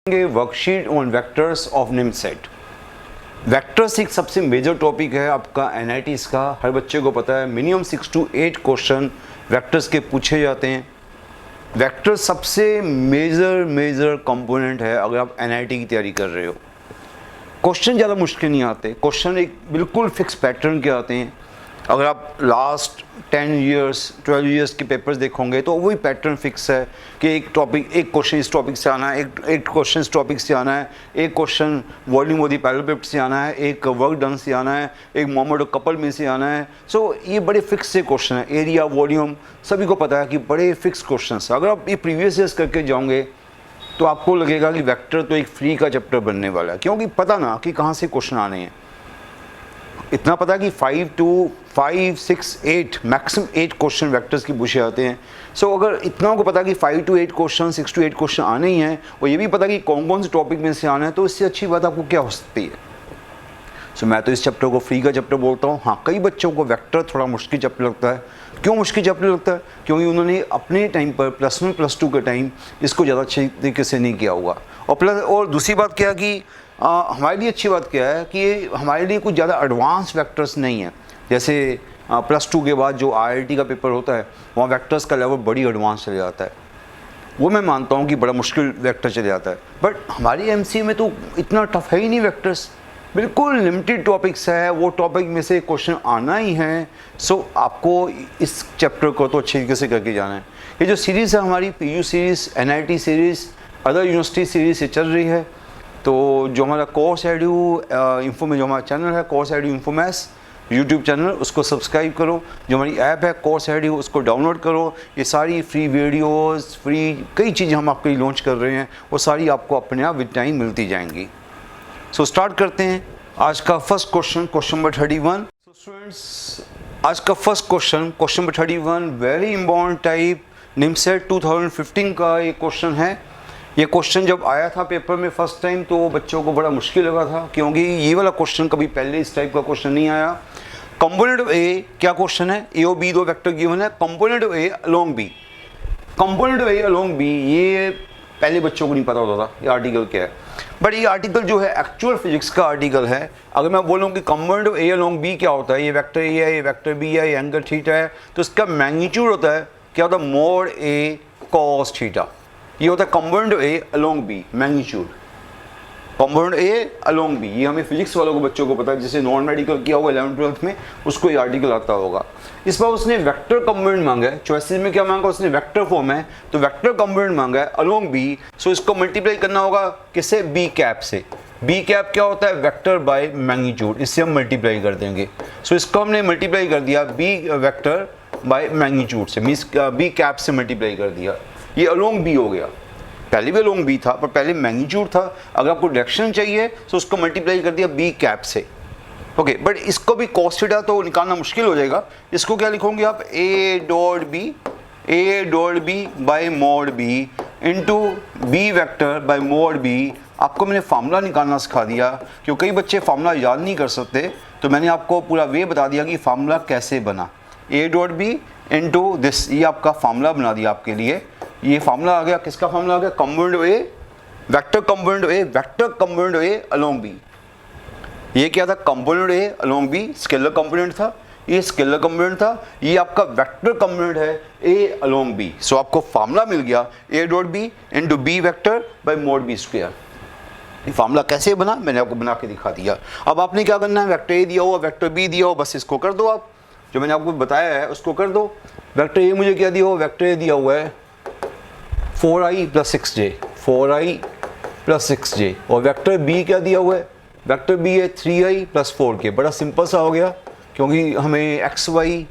Worksheet on vectors of निम्न set. Vectors एक सबसे मेजर टॉपिक है आपका एनआईटीज का। हर बच्चे को पता है मिनिमम 6 to 8 क्वेश्चन वेक्टर्स के पूछे जाते हैं। वेक्टर सबसे मेजर कंपोनेंट है अगर आप एनआईटी की तैयारी कर रहे हो। क्वेश्चन ज़्यादा मुश्किल नहीं आते, क्वेश्चन एक बिल्कुल फिक्स पैटर्न के आते हैं। अगर आप लास्ट 10 years 12 years के पेपर्स देखोगे तो वही पैटर्न फिक्स है कि एक क्वेश्चन इस टॉपिक से आना है, एक क्वेश्चन इस टॉपिक से आना है, एक question volume of the paragraph से आना है, एक वर्क डन से आना है, एक मोमेंट ऑफ कपल में से आना है। सो ये बड़े फिक्स से क्वेश्चन है। एरिया, वॉल्यूम सभी को पता है कि बड़े फिक्स क्वेश्चन है। अगर आप ये प्रीवियस ईयर्स करके जाओंगे तो आपको लगेगा कि वेक्टर तो एक फ्री का चैप्टर बनने वाला है, क्योंकि पता ना कि कहाँ से क्वेश्चन आने हैं। इतना पता है कि 5 6 8 मैक्सिमम 8 क्वेश्चन वेक्टर्स की पूछे जाते हैं। सो अगर इतना को पता कि 5 to 8 क्वेश्चन 6 to 8 क्वेश्चन आने ही हैं और ये भी पता कि कौन कौन से टॉपिक में से आना है, तो इससे अच्छी बात आपको क्या हो सकती है। सो मैं तो इस चैप्टर को फ्री का चैप्टर बोलता हूँ। हाँ, कई बच्चों को वेक्टर थोड़ा मुश्किल चैप्टर लगता है। क्यों मुश्किल चैप्टर लगता है? क्योंकि उन्होंने अपने टाइम पर +1 +2 के टाइम इसको ज़्यादा अच्छे तरीके से नहीं किया होगा। और दूसरी बात क्या कि हमारे लिए अच्छी बात क्या है कि हमारे लिए कुछ ज़्यादा एडवांस वेक्टर्स नहीं है। जैसे +2 के बाद जो आईआईटी का पेपर होता है वहाँ वेक्टर्स का लेवल बड़ी एडवांस चले जाता है। वो मैं मानता हूँ कि बड़ा मुश्किल वेक्टर चले जाता है, बट हमारी एमसीए में तो इतना टफ है ही नहीं वेक्टर्स। बिल्कुल लिमिटेड टॉपिक्स है, वो टॉपिक में से क्वेश्चन आना ही है। सो आपको इस चैप्टर को तो अच्छे तरीके से करके जाना है। ये जो सीरीज़ है हमारी PU series, NIT series, other university series से चल रही है। तो जो हमारा कोर्स एडू इन्फो में जो हमारा चैनल है कोर्स एडू इन्फोमैस यूट्यूब चैनल, उसको सब्सक्राइब करो। जो हमारी ऐप है कोर्स एडू, उसको डाउनलोड करो। ये सारी फ्री वीडियोस, फ्री कई चीज़ें हम आपके लिए लॉन्च कर रहे हैं, वो सारी आपको अपने आप विद टाइम मिलती जाएंगी। सो स्टार्ट करते हैं आज का first question number 31। So students, आज का first question number 31 very important type NIMCET 2015 का ये क्वेश्चन है। ये क्वेश्चन जब आया था पेपर में फर्स्ट टाइम तो बच्चों को बड़ा मुश्किल लगा था, क्योंकि ये वाला क्वेश्चन कभी पहले इस टाइप का क्वेश्चन नहीं आया। कंपोनेंट ऑफ ए क्या क्वेश्चन है? ए और बी दो वेक्टर गिवन है। Component of A along B, component of A along B, ये पहले बच्चों को नहीं पता होता था ये आर्टिकल क्या है। बट ये आर्टिकल जो है एक्चुअल फिजिक्स का आर्टिकल है। अगर मैं बोलूँ कि component of A along B क्या होता है, ये वेक्टर ए है, ये वेक्टर बी है, ये एंगल थीटा है, तो इसका मैग्नीट्यूड होता है क्या होता है? Mod A cos theta. ये होता है component of A along B, magnitude component A along B. ये हमें फिजिक्स वालों को बच्चों को पता है, जैसे नॉन मेडिकल किया होगा 11th 12th में, उसको ये आर्टिकल आता होगा। इस बार उसने वेक्टर कंपोनेंट मांगा है। चॉइसेस में क्या मांगा उसने? वेक्टर फॉर्म है, तो वेक्टर कंपोनेंट मांगा है अलोंग बी। सो इसको मल्टीप्लाई करना होगा किससे? बी कैप से। बी कैप क्या होता है? वेक्टर बाय मैग्नीट्यूड, इससे हम मल्टीप्लाई कर देंगे। सो इसको हमने मल्टीप्लाई कर दिया बी वेक्टर बाय मैग्नीट्यूड से, मीन्स बी कैप से मल्टीप्लाई कर दिया। ये अलोंग बी हो गया। पहले भी अलोंग बी था पर पहले मैग्नीट्यूड था। अगर आपको डायरेक्शन चाहिए तो उसको मल्टीप्लाई कर दिया बी कैप से। ओके, बट इसको भी कॉस थीटा तो निकालना मुश्किल हो जाएगा। इसको क्या लिखोगे आप? A dot B by mod B into B vector by mod B. आपको मैंने फार्मूला निकालना सिखा दिया, क्योंकि कई बच्चे फार्मूला याद नहीं कर सकते, तो मैंने आपको पूरा वे बता दिया कि फार्मूला कैसे बना। A dot B into this, ये आपका फार्मूला बना दिया आपके लिए। ये फार्मूला आ गया, किसका फार्मूला आ गया? Component of A, vector component of A, vector component of A along B. ये क्या था? Component A along B, scalar component था, ये स्केलर कंपोनेंट था, ये आपका वेक्टर कंपोनेंट है ए अलोंग बी। सो आपको फार्मूला मिल गया A dot B into B vector by mod B square. ये फार्मूला कैसे बना मैंने आपको बना के दिखा दिया। अब आपने क्या करना है? वेक्टर ए दिया हुआ, वेक्टर बी दिया हुआ, बस इसको कर दो। आप जो मैंने आपको बताया है उसको कर दो। वेक्टर ए मुझे क्या दिया हुआ? वेक्टर ए दिया हुआ है 4i + 6j, 4i + 6j। और वेक्टर बी क्या दिया हुआ है? वेक्टर बी है 3i + 4k। बड़ा सिंपल सा हो गया, क्योंकि हमें एक्स वाई,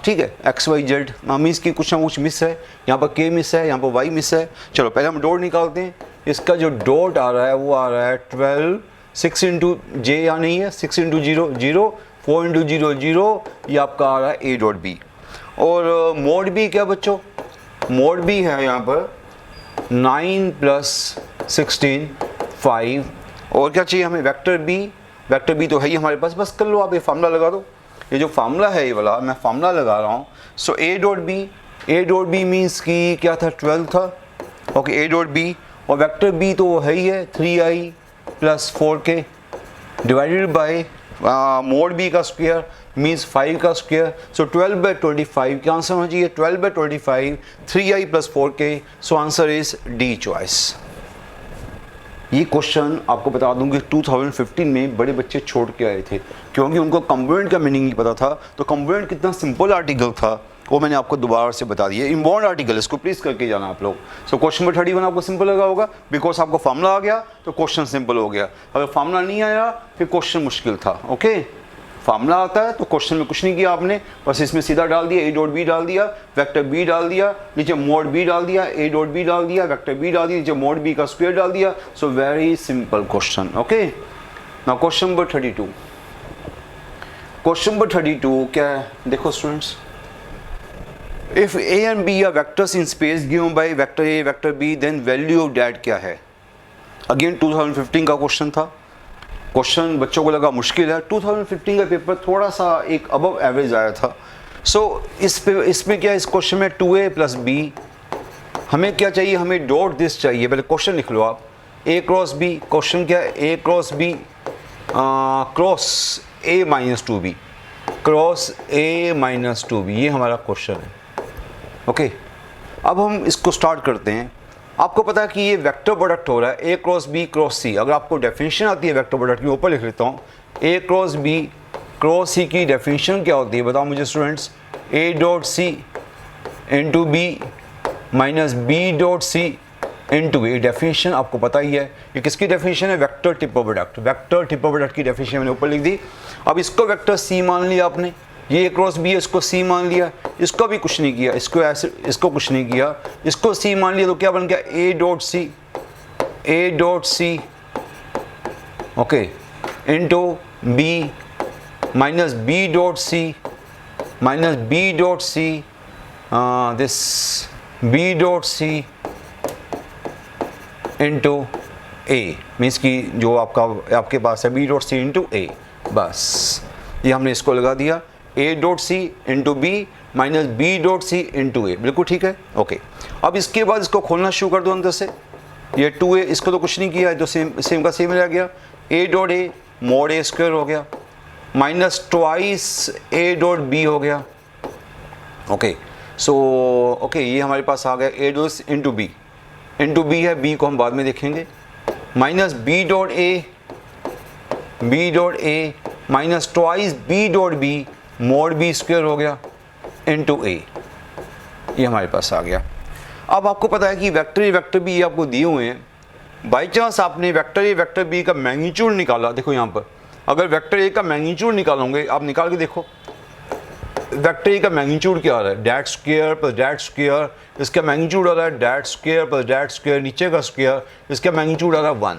ठीक है, एक्स वाई जेड मीन्स की कुछ ना कुछ मिस है। यहाँ पर k मिस है, यहाँ पर y मिस है। चलो पहले हम डॉट निकालते हैं। इसका जो डॉट आ रहा है वो आ रहा है 12, 6 इंटू जे या नहीं है, 6 इंटू 0 0, 4 इंटू 0 0, ये आपका आ रहा है ए डॉट बी। और मोड बी क्या बच्चों? मोड बी है यहाँ पर 9 + 16 5। और क्या चाहिए हमें? Vector B. वेक्टर बी तो है ही हमारे पास, बस कर लो आप, ये फार्मूला लगा दो। ये जो फार्मूला है ये वाला मैं फार्मूला लगा रहा हूँ। So A dot B means की क्या था? 12 था। ओके, ए डॉट बी और वेक्टर बी तो वो है ही है 3i plus 4k divided by mod B का स्क्वायर मीन्स 5 का स्क्वायर। सो 12/25 क्या आंसर होना चाहिए? 12/25 3i plus 4k। So answer is D choice. ये क्वेश्चन आपको बता दूं कि 2015 में बड़े बच्चे छोड़ के आए थे क्योंकि उनको कंपोनेंट का मीनिंग नहीं पता था। तो कंपोनेंट कितना सिंपल आर्टिकल था वो मैंने आपको दोबारा से बता दिया। इनबाउंड आर्टिकल, इसको प्लीज करके जाना आप लोग। सो क्वेश्चन नंबर 31 आपको सिंपल लगा होगा बिकॉज आपको फार्मूला आ गया तो क्वेश्चन सिंपल हो गया। अगर फार्मूला नहीं आया फिर क्वेश्चन मुश्किल था। ओके, फार्मूला आता है तो क्वेश्चन में कुछ नहीं किया आपने, बस इसमें सीधा डाल दिया, ए डॉट बी डाल दिया, वेक्टर बी डाल दिया, नीचे मोड बी डाल दिया, ए डॉट बी डाल दिया, वेक्टर बी डाल दिया, नीचे मोड बी का स्क्वायर डाल दिया। So very simple question. Okay, now question number 32। Question number 32 क्या है? देखो students, if A and B are vectors in space given by vector A vector B then value of that क्या है? Again 2015 का question था। Question बच्चों को लगा मुश्किल है। 2015 का पेपर थोड़ा सा एक अबव एवरेज आया था। सो इसमें क्या, इस क्वेश्चन में 2a प्लस बी, हमें क्या चाहिए? हमें डॉट दिस चाहिए। पहले क्वेश्चन लिख लो आप, a क्रॉस बी। क्वेश्चन क्या है? a cross B cross a minus 2b cross a minus 2b, ये हमारा क्वेश्चन है। ओके, अब हम इसको स्टार्ट करते हैं। आपको पता है कि ये वेक्टर प्रोडक्ट हो रहा है ए क्रॉस बी क्रॉस सी। अगर आपको डेफिनेशन आती है वेक्टर प्रोडक्ट की, ऊपर लिख लेता हूँ, A cross B cross C की डेफिनेशन क्या होती है बताओ मुझे students? A dot C into B minus B dot C into A. Definition आपको पता ही है, ये किसकी डेफिनेशन है? Vector triple product. Vector triple product की डेफिनेशन मैंने ऊपर लिख दी। अब इसको वेक्टर सी मान लिया आपने, ये क्रॉस बी है, इसको सी मान लिया, इसको भी कुछ नहीं किया, इसको ऐसे, इसको कुछ नहीं किया, इसको सी मान लिया, तो क्या बन गया? A dot C, A dot C okay into B minus B dot C minus B dot C this B dot C into A, means की जो आपके पास है B dot C into A. बस ये हमने इसको लगा दिया, A dot C into B minus B dot C into A. बिल्कुल ठीक है। ओके, अब इसके बाद इसको खोलना शुरू कर दो अंदर से। ये 2a, इसको तो कुछ नहीं किया है, तो सेम का सेम रह गया। A dot A mod A square हो गया minus twice A dot B हो गया। ओके, सो ओके, ये हमारे पास आ गया ए डॉट इंटू बी है, बी को हम बाद में देखेंगे, minus B dot A minus twice B dot B mod B square हो गया इंटू ए। ये हमारे पास आ गया। अब आपको पता है कि वेक्टर बी आपको दिए हुए हैं। बाई चांस आपने वेक्टर ए वेक्टर बी का मैग्नीट्यूड निकाला, देखो यहाँ पर अगर वेक्टर ए का मैग्नीट्यूड निकालोगे, आप निकाल के देखो वेक्टर ए का मैग्नीट्यूड क्या आ रहा है? That square plus that square, इसका मैग्नीट्यूड आ रहा है that square plus that square, नीचे का स्क्वायर, इसका मैग्नीट्यूड आ रहा है 1।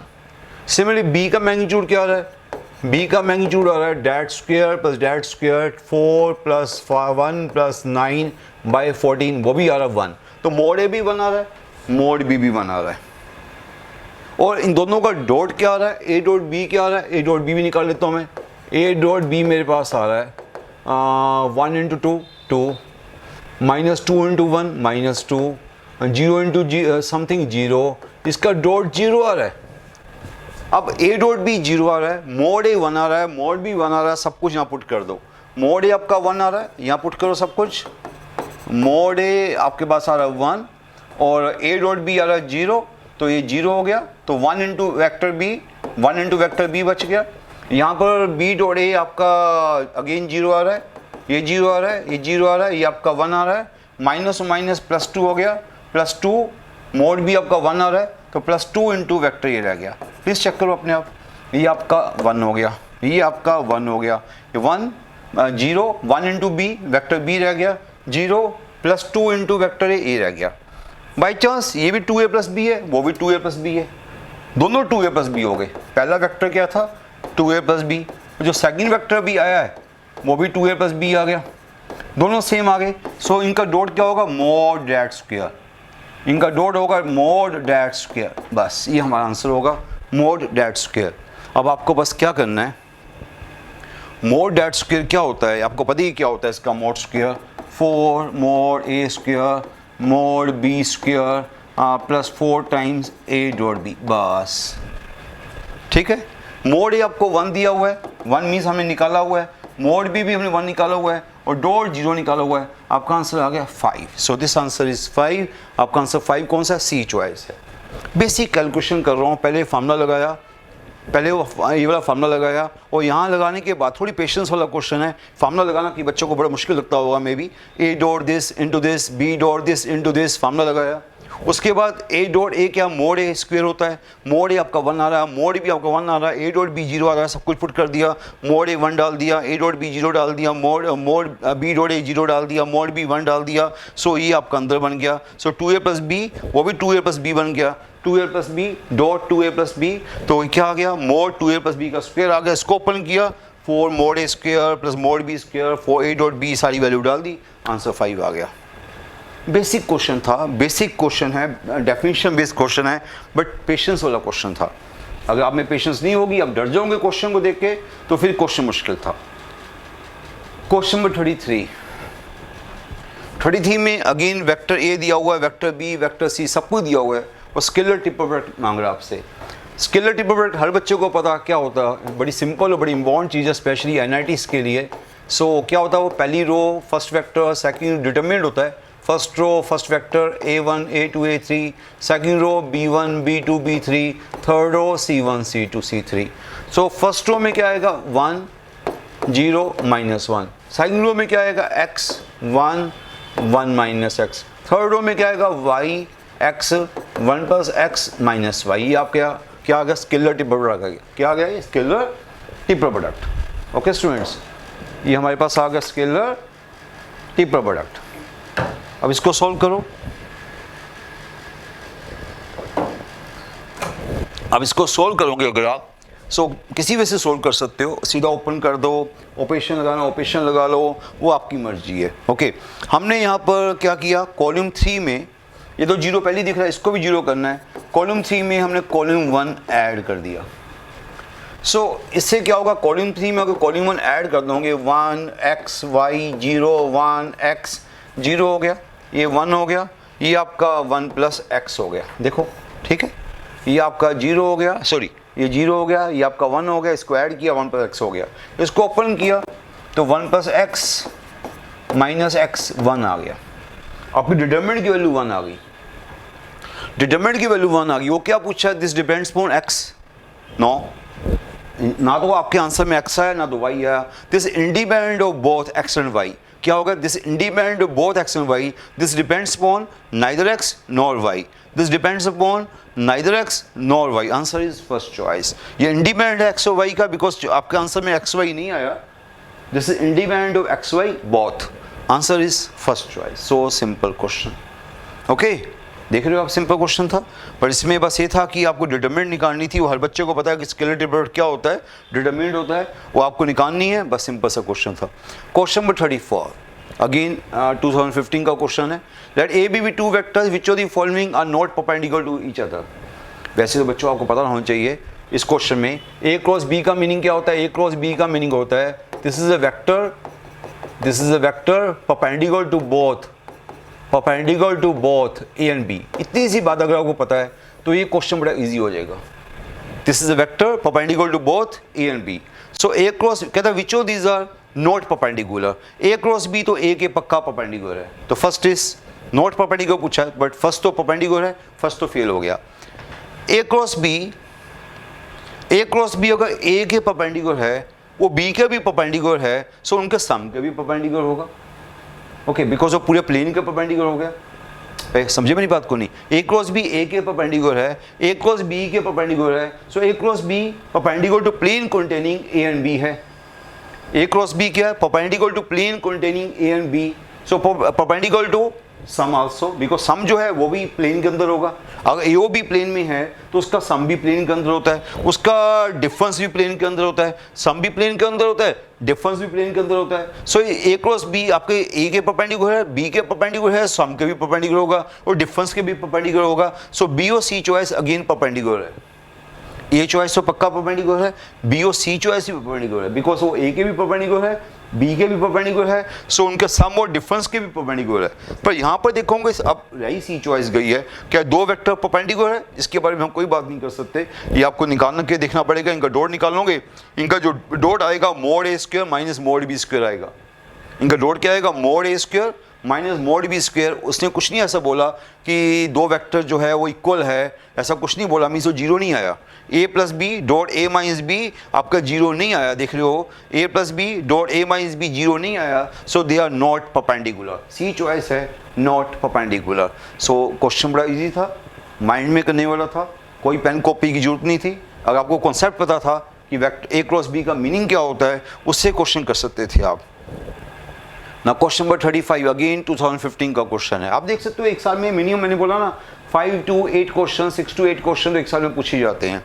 सिमिलरली बी का मैग्नीट्यूड क्या आ रहा है? बी का मैग्नीट्यूड आ रहा है that square plus that square 4 plus 1 plus 9 by 14, वो भी आ रहा है 1। तो मोड ए भी 1 आ रहा है, मोड बी भी 1 आ रहा है। और इन दोनों का डॉट क्या आ रहा है? ए डॉट बी क्या आ रहा है? ए डॉट बी भी निकाल लेता हूँ मैं। ए डॉट बी मेरे पास आ रहा है 1 into 2 2 minus 2 into 1 minus 2 0 into something 0, इसका डॉट 0 आ रहा है। अब ए डॉट बी 0 आ रहा है, मोड ए 1 आ रहा है, मोड बी 1 आ रहा है, सब कुछ यहाँ पुट कर दो। मोड ए आपका 1 आ रहा है, यहाँ पुट करो सब कुछ। मोड ए आपके पास आ रहा है 1 और ए डॉट बी आ रहा है 0, तो ये 0 हो गया। तो 1 इंटू वेक्टर बी बच गया। यहाँ पर बी डॉट ए आपका अगेन 0 आ रहा है, ये 0 आ रहा है, ये 0 आ रहा है, ये आपका 1 आ रहा है, माइनस माइनस प्लस 2 हो गया, प्लस 2 मोड बी आपका 1 आ रहा है, तो प्लस 2 इंटू वेक्टर ये रह गया। प्लीज़ चेक करो अपने आप, ये आपका 1 हो गया, ये आपका 1 हो गया, ये 1 0 1 इंटू बी वैक्टर बी रह गया 0 प्लस 2 इंटू वैक्टर ए रह गया। बाई चांस ये भी 2a प्लस बी है, वो भी 2a प्लस बी है, दोनों 2a प्लस बी हो गए। पहला वेक्टर क्या था? 2a plus B. जो सेकंड वेक्टर भी आया है वो भी 2a प्लस बी आ गया, दोनों सेम आ गए। सो इनका डॉट क्या होगा? मोड डैट स्क्वायर, इनका डॉट होगा मोड डैट स्क्वायर। बस ये हमारा आंसर होगा, मोड डैट स्क्वायर। अब आपको बस क्या करना है, मोड डैट स्क्वायर क्या होता है आपको पता ही क्या होता है इसका? Mod square 4 mod A square mod B square plus 4 times A dot B, बस ठीक है। मोड ए आपको 1 दिया हुआ है, 1 मीन्स हमने निकाला हुआ है, मोड बी भी हमने 1 निकाला हुआ है और डॉट 0 निकाला हुआ है। आपका आंसर आ गया 5। So this answer is 5। आपका आंसर 5 कौन सा, सी चॉइस है। बेसिक कैलकुलेशन कर रहा हूँ, पहले फार्मूला लगाया, पहले वो ये वाला फार्मूला लगाया और यहाँ लगाने के बाद थोड़ी पेशेंस वाला क्वेश्चन है। फार्मूला लगाना कि बच्चों को बड़ा मुश्किल लगता होगा maybe. A dot this into this, B dot this into this, formula लगाया। उसके बाद ए डॉट ए क्या, मोड ए स्क्वायर होता है, मोड ए आपका 1 आ रहा है, मोड बी आपका 1 आ रहा है, ए डॉट बी 0 आ रहा है, सब कुछ पुट कर दिया, मोड ए 1 डाल दिया, ए डॉट बी 0 डाल दिया, मोड बी डॉट ए 0 डाल दिया, मोड बी 1 डाल दिया। सो ये आपका अंदर बन गया। सो 2a प्लस बी, वो भी 2a प्लस बी बन गया, 2a plus B dot 2a plus B, तो क्या आ गया, मोड 2a प्लस बी का स्क्वायर आ गया। इसको ओपन किया, 4 mod A square plus mod B square, 4 A dot B, सारी वैल्यू डाल दी, आंसर 5 आ गया। बेसिक क्वेश्चन था, बेसिक क्वेश्चन है, डेफिनेशन बेस्ड क्वेश्चन है, बट पेशेंस वाला क्वेश्चन था। अगर आप में पेशेंस नहीं होगी, आप डर जाओगे क्वेश्चन को देख के, तो फिर क्वेश्चन मुश्किल था। क्वेश्चन नंबर 33 में अगेन वेक्टर ए दिया हुआ है, वेक्टर बी, वेक्टर सी, सब कुछ दिया हुआ है और स्केलर ट्रिपल प्रोडक्ट मांग रहा है आपसे। स्केलर ट्रिपल प्रोडक्ट हर बच्चे को पता क्या होता है, बड़ी सिंपल और बड़ी इंपॉर्टेंट चीज़ है, स्पेशली एनआईटीज़ के लिए। सो क्या होता है, वो पहली row first vector, second determinant होता है। First row first vector a1 a2 a3, second row b1 b2 b3, third row c1 c2 c3। So first row में क्या आएगा, 1 0 -1, सेकंड रो में क्या आएगा, x 1 1 minus x, third row में क्या आएगा, y x 1 plus x minus y। ये आप क्या आ गया, स्केलर ट्रिपल प्रोडक्ट आ गया। क्या आ गया, ये scalar triple product. Okay students, ये हमारे पास आ गया स्केलर ट्रिपल प्रोडक्ट। अब इसको सॉल्व करो। अब इसको सॉल्व करोगे अगर आप, सो किसी वजह से सॉल्व कर सकते हो, सीधा ओपन कर दो, ऑपरेशन लगाना ऑपरेशन लगा लो, वो आपकी मर्जी है। ओके, हमने यहाँ पर क्या किया, कॉलम 3 में ये तो 0 पहले दिख रहा है, इसको भी 0 करना है। कॉलम 3 में हमने कॉलम 1 ऐड कर दिया। सो इससे क्या होगा, कॉलम 3 में अगर कॉलम 1 ऐड कर दोगे, 1 x y 0 1 x 0 हो गया, ये 1 हो गया, ये आपका 1 प्लस x हो गया। देखो ठीक है, ये आपका 0 हो गया, सॉरी ये 0 हो गया, ये आपका 1 हो गया, इसको ऐड किया 1 प्लस x हो गया। इसको ओपन किया तो 1 प्लस x माइनस x 1 आ गया। आपकी डिटरमिनेंट की वैल्यू 1 आ गई, डिटरमिनेंट की वैल्यू 1 आ गई। वो क्या पूछा है, this depends upon x, no, ना तो आपके आंसर में x आया ना तो y आया। This independent of both x and y, क्या होगा, this independent of both x and y, this depends upon neither x nor y, this depends upon neither x nor y। Answer is first choice. ये independent है x और y का, because आपके answer में x y नहीं आया, this is independent of x y both. Answer is first choice. So simple question. Okay, देख रहे हो आप, सिंपल क्वेश्चन था, पर इसमें बस ये था कि आपको डिटरमिनेंट निकालनी थी। वो हर बच्चे को पता है कि स्केलर ट्रिपल प्रोडक्ट क्या होता है, डिटरमिनेंट होता है, वो आपको निकालनी है, बस सिंपल सा क्वेश्चन था। क्वेश्चन नंबर 34 अगेन 2015 का क्वेश्चन है। Let A B two vectors which of the following are not perpendicular to each other. वैसे तो बच्चों आपको पता होना चाहिए इस क्वेश्चन में ए क्रॉस बी का मीनिंग क्या होता है। ए क्रॉस बी का मीनिंग होता है this is a vector, this is a vector perpendicular to both, perpendicular to both A and B. इतनी सी बात अगर आपको पता है तो ये क्वेश्चन बड़ा इजी हो जाएगा। This is a vector perpendicular to both A and B. So A cross कहता है which of these are not perpendicular. A cross B तो ए के पक्का परपेंडिकुलर है, तो फर्स्ट इज नॉट परपेंडिकुलर पूछा है, बट फर्स्ट तो परपेंडिकुलर है, फर्स्ट तो फेल हो गया। ए क्रॉस बी अगर ए के परपेंडिकुलर है, वो बी के भी परपेंडिकुलर है, सो उनके सम के भी परपेंडिकुलर होगा। ओके, बिकॉज वो पूरे प्लेन के परपेंडिकुलर हो गया। समझे मेरी बात को नहीं, ए क्रॉस बी ए के परपेंडिकुलर है, ए क्रॉस बी के परपेंडिकुलर है, so A cross B perpendicular to plane containing A and B है। ए क्रॉस बी क्या है, perpendicular to plane containing A and B, so perpendicular to sum also, because sum जो है वो भी plane के अंदर होगा। अगर ए ओ भी प्लेन में है तो उसका सम भी प्लेन के अंदर होता है, उसका डिफरेंस भी प्लेन के अंदर होता है, सम भी प्लेन के अंदर होता है, डिफरेंस भी प्लेन के अंदर होता है। सो ए क्रॉस बी आपके ए के परपेंडिकुलर है, बी के परपेंडिकुलर है, सम के भी परपेंडिकुलर होगा और डिफरेंस के भी परपेंडिकुलर होगा। सो बी और सी चॉइस अगेन परपेंडिकुलर है। ए चॉइस तो पक्का परपेंडिकुलर है, बी और सी चॉइस भी परपेंडिकुलर है, बिकॉज वो ए के भी परपेंडिकुलर है, बी के भी परपेंडिकुलर है, सो उनके सम और डिफरेंस के भी परपेंडिकुलर है। पर यहाँ पर देखोगे अब रही सी चॉइस गई है, क्या दो वेक्टर परपेंडिकुलर है, इसके बारे में हम कोई बात नहीं कर सकते, ये आपको निकालना के देखना पड़ेगा। इनका डॉट निकालोगे, इनका जो डॉट आएगा mod A square minus mod B square आएगा। इनका डॉट क्या आएगा, mod A square minus mod B square. उसने कुछ नहीं ऐसा बोला कि दो वेक्टर जो है वो इक्वल है, ऐसा कुछ नहीं बोला, मीन्स वो जीरो नहीं आया। A plus B dot A minus B आपका जीरो नहीं आया, देख रहे हो, A plus B dot A minus B zero नहीं आया, so they are not perpendicular. C choice है, नॉट परपेंडिकुलर। सो क्वेश्चन बड़ा इजी था, माइंड में करने वाला था, कोई पेन कॉपी की जरूरत नहीं थी। अगर आपको कॉन्सेप्ट पता था कि वेक्टर ए क्रॉस बी का मीनिंग क्या होता है, उससे क्वेश्चन कर सकते थे आप। ना क्वेश्चन नंबर 35 अगेन 2015 का क्वेश्चन है। आप देख सकते हो एक साल में मिनिमम, मैंने बोला ना 5 to 8 क्वेश्चन, 6 to 8 क्वेश्चन तो एक साल में पूछे जाते हैं।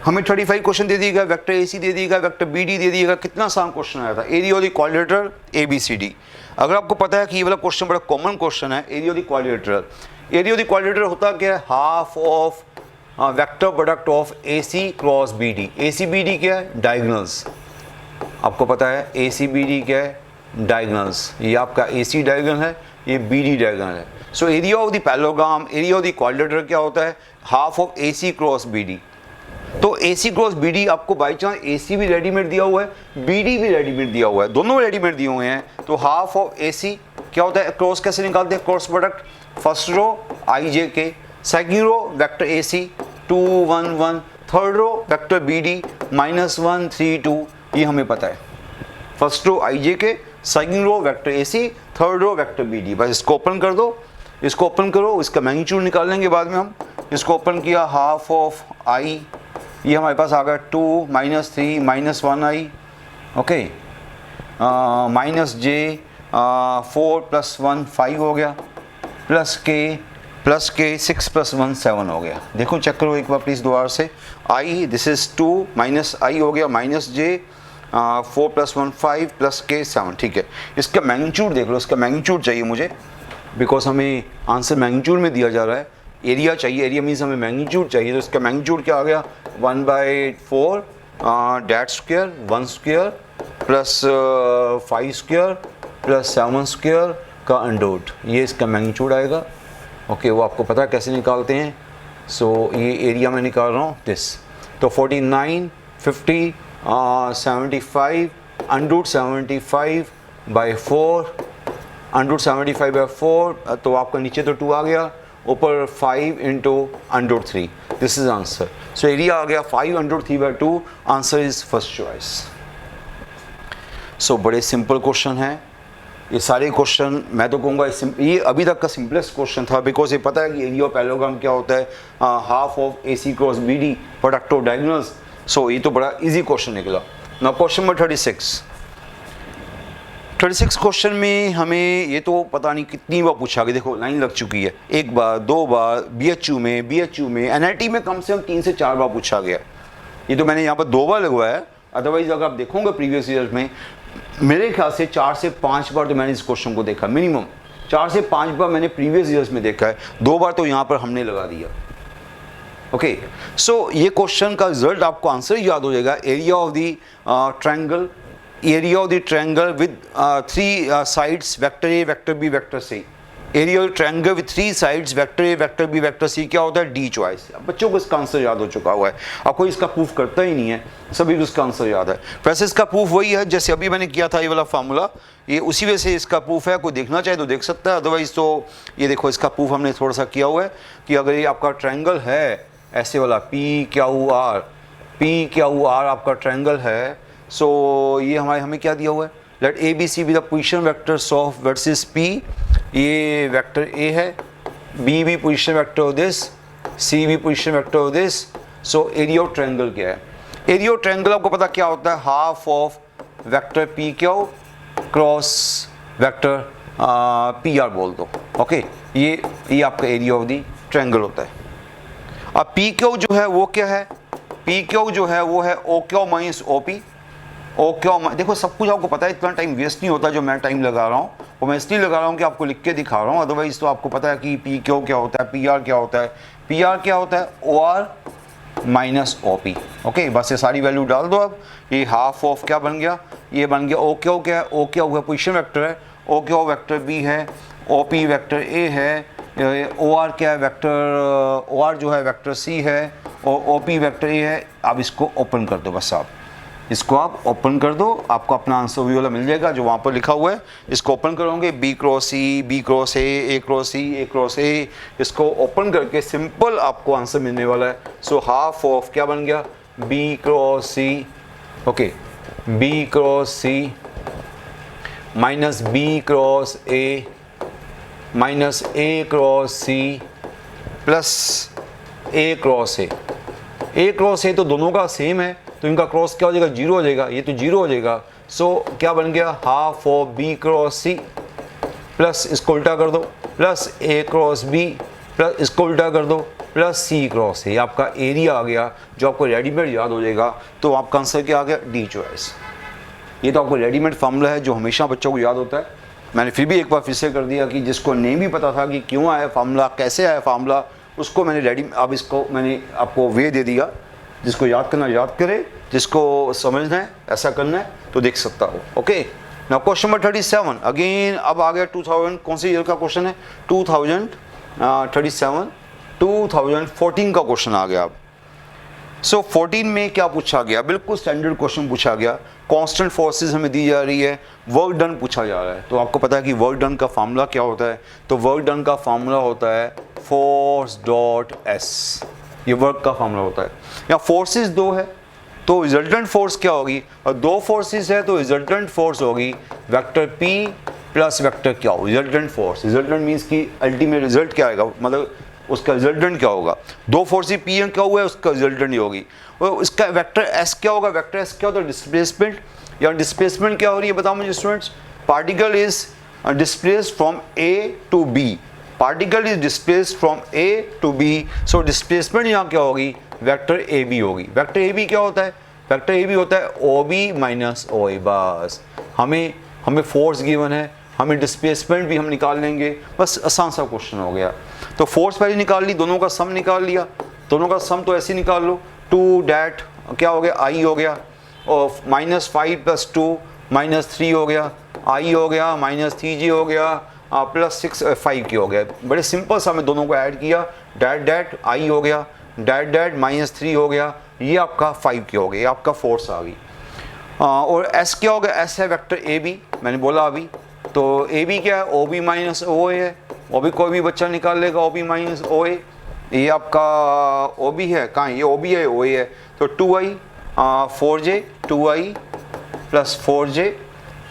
हमें 35 क्वेश्चन दे दिएगा, वेक्टर ए सी दे दिएगा, वेक्टर बी डी दे दिएगा। कितना आसान क्वेश्चन आया था, area of the quadrilateral A B C D. अगर आपको पता है कि ये वाला क्वेश्चन बड़ा कॉमन क्वेश्चन है, area of the quadrilateral. Area of the quadrilateral होता क्या है, half of vector product of A C cross B D. A C B D क्या है, डायगोनल्स। आपको पता है ए सी बी डी क्या है, डायगोनल्स। ये आपका ए सी डायगोनल है, ये बी डी डायगोनल है। So area of the parallelogram, area of the quadrilateral क्या होता है, half of A C cross B D. तो A C cross B D आपको बाई चांस ए सी भी रेडीमेड दिया हुआ है, बी डी भी रेडीमेड दिया हुआ है, दोनों रेडीमेड दिए हुए हैं। तो हाफ ऑफ ए सी क्या होता है, क्रॉस कैसे निकालते हैं, cross product, first row I J K, second row vector A C 2 1 1, third row vector B D -1 3 2, ये हमें पता है। First row I J K, second row vector A C, third row vector B D. बस इसको open कर दो, इसको open करो, इसका मैग्नीट्यूड निकाल लेंगे बाद में हम। इसको ओपन किया, हाफ ऑफ आई, ये हमारे पास आ गया 2 -3 -1 आई, ओके, माइनस जे 4 + 1 5 हो गया, प्लस के 6 + 1 7 हो गया। देखो चेक करो एक बार प्लीज़ दोबारा से, आई दिस इज़ 2 माइनस आई हो गया, माइनस जे 4 + 1 5 प्लस के 7, ठीक है। इसका मैग्नीट्यूड देख लो, इसका मैग्नीट्यूड चाहिए मुझे, बिकॉज हमें आंसर मैग्नीट्यूड में दिया जा रहा है। एरिया चाहिए, एरिया मीन्स हमें मैग्नीट्यूड चाहिए। तो इसका मैग्नीट्यूड क्या आ गया, 1/4 that square 1 square plus 5 square plus 7 square का अंडर, ये इसका मैग्नीट्यूड आएगा। ओके, वो आपको पता है कैसे निकालते हैं। सो ये एरिया में निकाल रहा हूँ दिस, तो 49 50 75 अंडर 75/4 अंडर 75/4, तो आपका नीचे तो 2 आ गया, ऊपर 5 × √3, this is answer. So area आ गया 5 × 3/2, answer is first choice. So बड़े सिंपल क्वेश्चन है ये सारे क्वेश्चन, मैं तो कहूँगा ये अभी तक का सिंपलेस्ट क्वेश्चन था, बिकॉज ये पता है कि एरिया ऑफ पैरेललोग्राम क्या होता है, half of A C cross B D product of diagonals. So ये तो बड़ा इजी क्वेश्चन निकला। नाउ क्वेश्चन नंबर 36 क्वेश्चन में हमें ये तो पता नहीं कितनी बार पूछा गया, देखो लाइन लग चुकी है, 1 बार 2 बार, BHU में NIT में कम से कम 3 से 4 बार पूछा गया। ये तो मैंने यहाँ पर 2 बार लगवाया है, अदरवाइज अगर आप देखोगे प्रीवियस ईयर में मेरे ख्याल से 4 से 5 बार तो मैंने इस क्वेश्चन को देखा, मिनिमम 4 से 5 बार मैंने प्रीवियस ईयर्स में देखा है, 2 बार तो यहाँ पर हमने लगा दिया। ओके, सो ये क्वेश्चन का रिजल्ट आपको आंसर याद हो जाएगा, area of the triangle, area of the triangle with 3 sides vector A vector B vector C, area of triangle with 3 sides vector A vector B vector C क्या होता है, D choice. बच्चों को इसका आंसर याद हो चुका हुआ है, अब कोई इसका प्रूफ करता ही नहीं है, सभी को इसका आंसर याद है। वैसे इसका प्रूफ वही है जैसे अभी मैंने किया था, ये वाला फार्मूला, ये उसी वजह से इसका प्रूफ है, कोई देखना चाहे तो देख सकता है, अदरवाइज तो ये देखो इसका प्रूफ हमने थोड़ा सा किया हुआ है कि अगर ये आपका ट्रायंगल है ऐसे वाला PQR आपका ट्रायंगल है, सो ये हमें क्या दिया हुआ है, let ABC be the position vectors of vertices P, ये वेक्टर A है, B भी position vector of this, C भी position vector of this. So area of triangle क्या है, एरिया ऑफ ट्रायंगल आपको पता क्या होता है, half of vector PQ cross vector PR बोल दो। ओके, ये आपका एरिया ऑफ द ट्रायंगल होता है। अब PQ जो है वो क्या है, PQ जो है वो है OQ माइनस OP। देखो सब कुछ आपको पता है, इतना टाइम वेस्ट नहीं होता जो मैं टाइम लगा रहा हूँ, वो मैं इसलिए लगा रहा हूँ कि आपको लिख के दिखा रहा हूँ, अदरवाइज तो आपको पता है कि PQ क्या होता है, PR क्या होता है। PR क्या होता है, OR minus O P. Okay, बस ये सारी वैल्यू डाल दो। अब ये हाफ ऑफ क्या बन गया, ये बन गया ओ क्या है, ओ क्या हुआ पोजीशन वेक्टर है, ओ क्या वेक्टर बी है, ओ पी वेक्टर ए है, ओ आर क्या है वेक्टर, ओ आर जो है वेक्टर सी है और ओ पी वेक्टर ए है। अब इसको ओपन कर दो, बस आप इसको आप ओपन कर दो, आपको अपना आंसर भी वाला मिल जाएगा जो वहाँ पर लिखा हुआ है। इसको ओपन करोगे B cross C, B cross A cross C, A cross A, इसको ओपन करके सिंपल आपको आंसर मिलने वाला है। सो हाफ ऑफ क्या बन गया, B cross C, okay, B cross C minus B cross A minus A cross C plus A cross A. A cross A तो दोनों का सेम है, तो इनका क्रॉस क्या हो जाएगा, जीरो हो जाएगा, ये तो जीरो हो जाएगा। सो क्या बन गया, half of B cross C plus इसको उल्टा कर दो plus A cross B plus इसको उल्टा कर दो प्लस सी क्रॉस ए। आपका एरिया आ गया जो आपको रेडीमेड याद हो जाएगा। तो आपका आंसर क्या आ गया, डी चॉइस। ये तो आपको रेडीमेड फार्मूला है जो हमेशा बच्चों को याद होता है। मैंने फिर भी एक बार फिर से कर दिया कि जिसको नहीं भी पता था कि क्यों आया फार्मूला, कैसे आया फार्मूला, उसको मैंने रेडी, अब इसको मैंने आपको वे दे दिया। जिसको याद करना याद करे, जिसको समझना है ऐसा करना है तो देख सकता हो। Okay, now question number 37 again. अब आ गया 2000, कौन से ईयर का क्वेश्चन है, 2037 2014 का क्वेश्चन आ गया। अब सो 14 में क्या पूछा गया, बिल्कुल स्टैंडर्ड क्वेश्चन पूछा गया। कांस्टेंट फोर्सेस हमें दी जा रही है, वर्क डन पूछा जा रहा है। तो आपको पता है कि वर्क डन का फार्मूला क्या होता है, तो वर्क डन का फार्मूला होता है फोर्स डॉट एस। ये वर्क का फार्मूला होता है। यहाँ फोर्सेस दो है तो रिजल्टेंट फोर्स क्या होगी, और दो फोर्सेस है तो रिजल्टेंट फोर्स होगी वेक्टर पी प्लस वेक्टर क्या हो, रिजल्टेंट फोर्स। रिजल्टेंट मीन्स कि अल्टीमेट रिजल्ट क्या आएगा, मतलब उसका रिजल्टेंट क्या होगा। दो फोर्सेस पी एम क्या हुआ है, उसका रिजल्टेंट ही होगी। और इसका वेक्टर एस क्या होगा, वेक्टर एस क्या होता है, डिस्प्लेसमेंट। या डिस्प्लेसमेंट क्या हो रही है बताओ मुझे students, particle is displaced from A to B, particle is displaced from A to B. So displacement यहाँ क्या होगी, वेक्टर ए बी होगी। वेक्टर ए बी क्या होता है, वेक्टर ए बी होता है ओ बी माइनस ओ ए। बस हमें फोर्स गिवन है, हमें डिस्प्लेसमेंट भी हम निकाल लेंगे, बस आसान सा क्वेश्चन हो गया। तो फोर्स पहले निकाल ली, दोनों का सम निकाल लिया, दोनों का सम तो ऐसे निकाल लो, 2 डैट क्या हो गया, आई हो गया, और -5 + 2 -3 हो गया, आई हो गया, -3g हो गया, प्लस 6 5 की हो गया। बड़े सिंपल सा मैं दोनों को ऐड किया, डैट डैट आई हो गया, डैट डैट -3 हो गया, ये आपका 5 की हो गया, ये आपका फोर्स आ गई। और एस क्या हो गया, एस है वेक्टर ए बी, मैंने बोला अभी। तो ए बी क्या है, ओ बी माइनस ओ ए है, ओ बी कोई भी बच्चा निकाल लेगा, ओ बी माइनस ओ ए। ये आपका ओ बी है, कहाँ ये ओ बी है, ओ ए है। तो 2i 4j 2i + 4j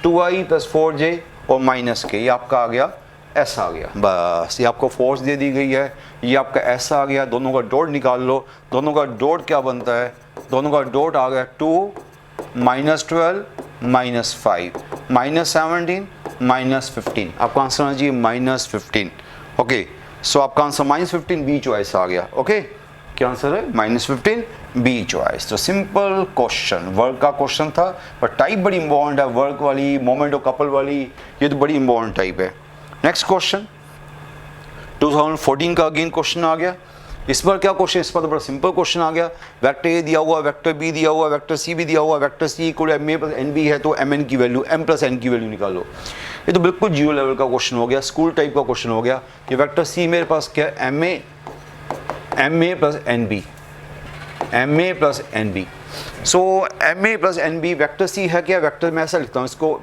2i + 4j और माइनस के, ये आपका आ गया एस आ गया। बस ये आपको फोर्स दे दी गई है, ये आपका एस आ गया। दोनों का डॉट निकाल लो, दोनों का डॉट क्या बनता है, दोनों का डॉट आ गया 2 -12 -5 -17 -15। आपका आंसर आना चाहिए -15। ओके, सो आपका आंसर -15 बी चॉइस आ गया। ओके, क्या आंसर है, -15 बी चॉइस। तो सिंपल क्वेश्चन, वर्क का क्वेश्चन था, पर टाइप बड़ी इंपॉर्टेंट है, वर्क वाली, मोमेंट और कपल वाली, ये तो बड़ी इंपॉर्टेंट टाइप है। नेक्स्ट क्वेश्चन 2014 का अगेन क्वेश्चन आ गया। इस बार क्या क्वेश्चन, इस बार तो बड़ा सिंपल क्वेश्चन आ गया। वेक्टर ए दिया हुआ, वेक्टर बी दिया हुआ, वेक्टर सी भी दिया हुआ, vector C equal MA + NB है, तो MN की वैल्यू M + N की वैल्यू निकालो। ये तो बिल्कुल जीरो लेवल का क्वेश्चन हो गया, स्कूल टाइप का क्वेश्चन हो गया। ये वेक्टर सी मेरे पास क्या है, MA + NB, MA + NB। सो MA + NB, वेक्टर सी है क्या, वेक्टर मैं ऐसा लिखता हूँ इसको,